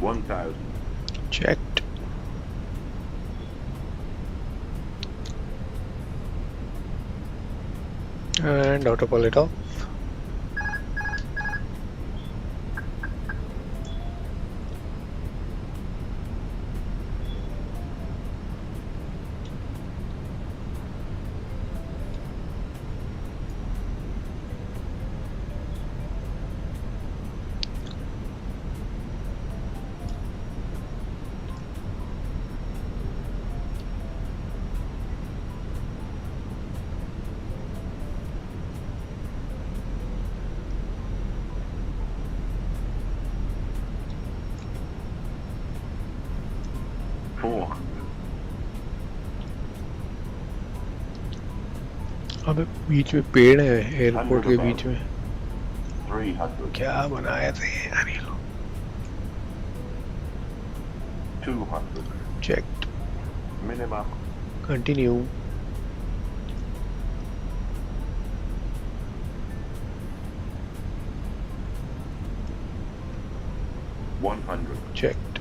$1,000. Checked. And autopilot off. अबे बीच में पेड़ है airport के बीच में. 300. क्या बनाए थे यार ये लोग. 200. Checked. Minimum. Continue. $100. Checked.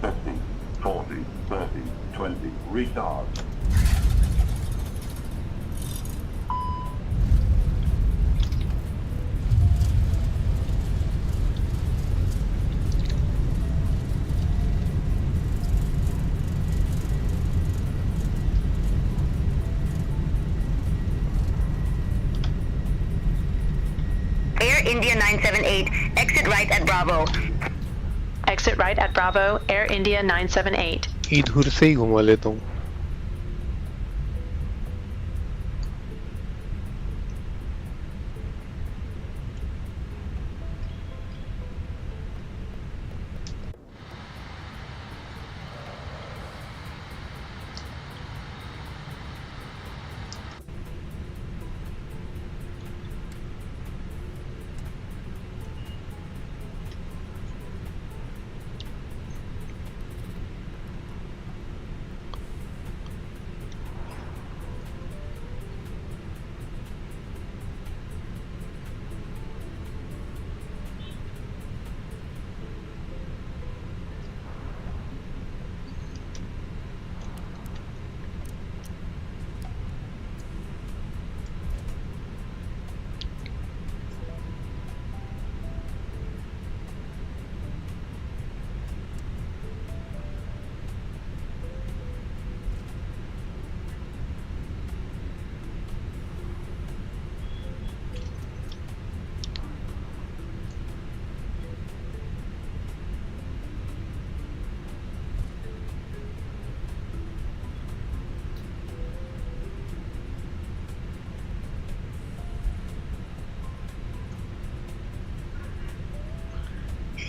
50, 40, 30, 20. Retard. 978. Exit right at Bravo. Exit right at Bravo, Air India 978. इधर से ही घुमा लेता हूँ.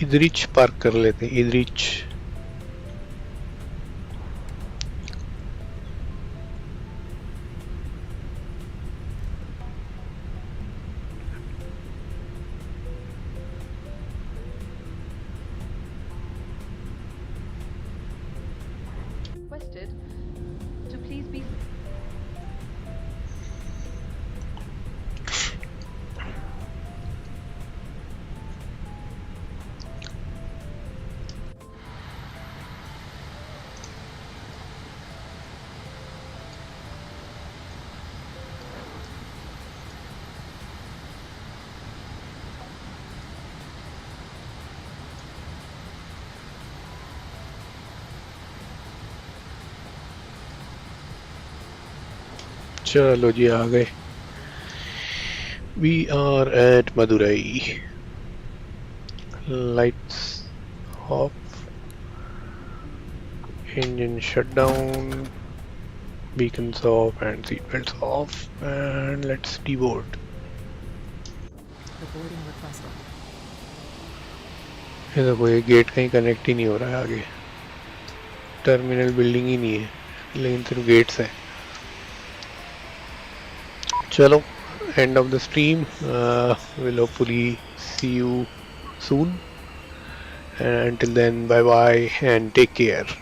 इधरिच पार्क कर लेते हैं. इधरिच. Requested to please be चलो जी आ गए. We are at Madurai. Lights off. Engine shut down. Beacons off and seatbelts off. And let's deboard. ये देखो ये गेट कहीं कनेक्ट ही नहीं हो रहा है आगे. टर्मिनल बिल्डिंग ही नहीं है लेकिन सिर्फ गेट्स हैं. चलो, end of the stream. We'll hopefully see you soon. And until then, bye bye and take care.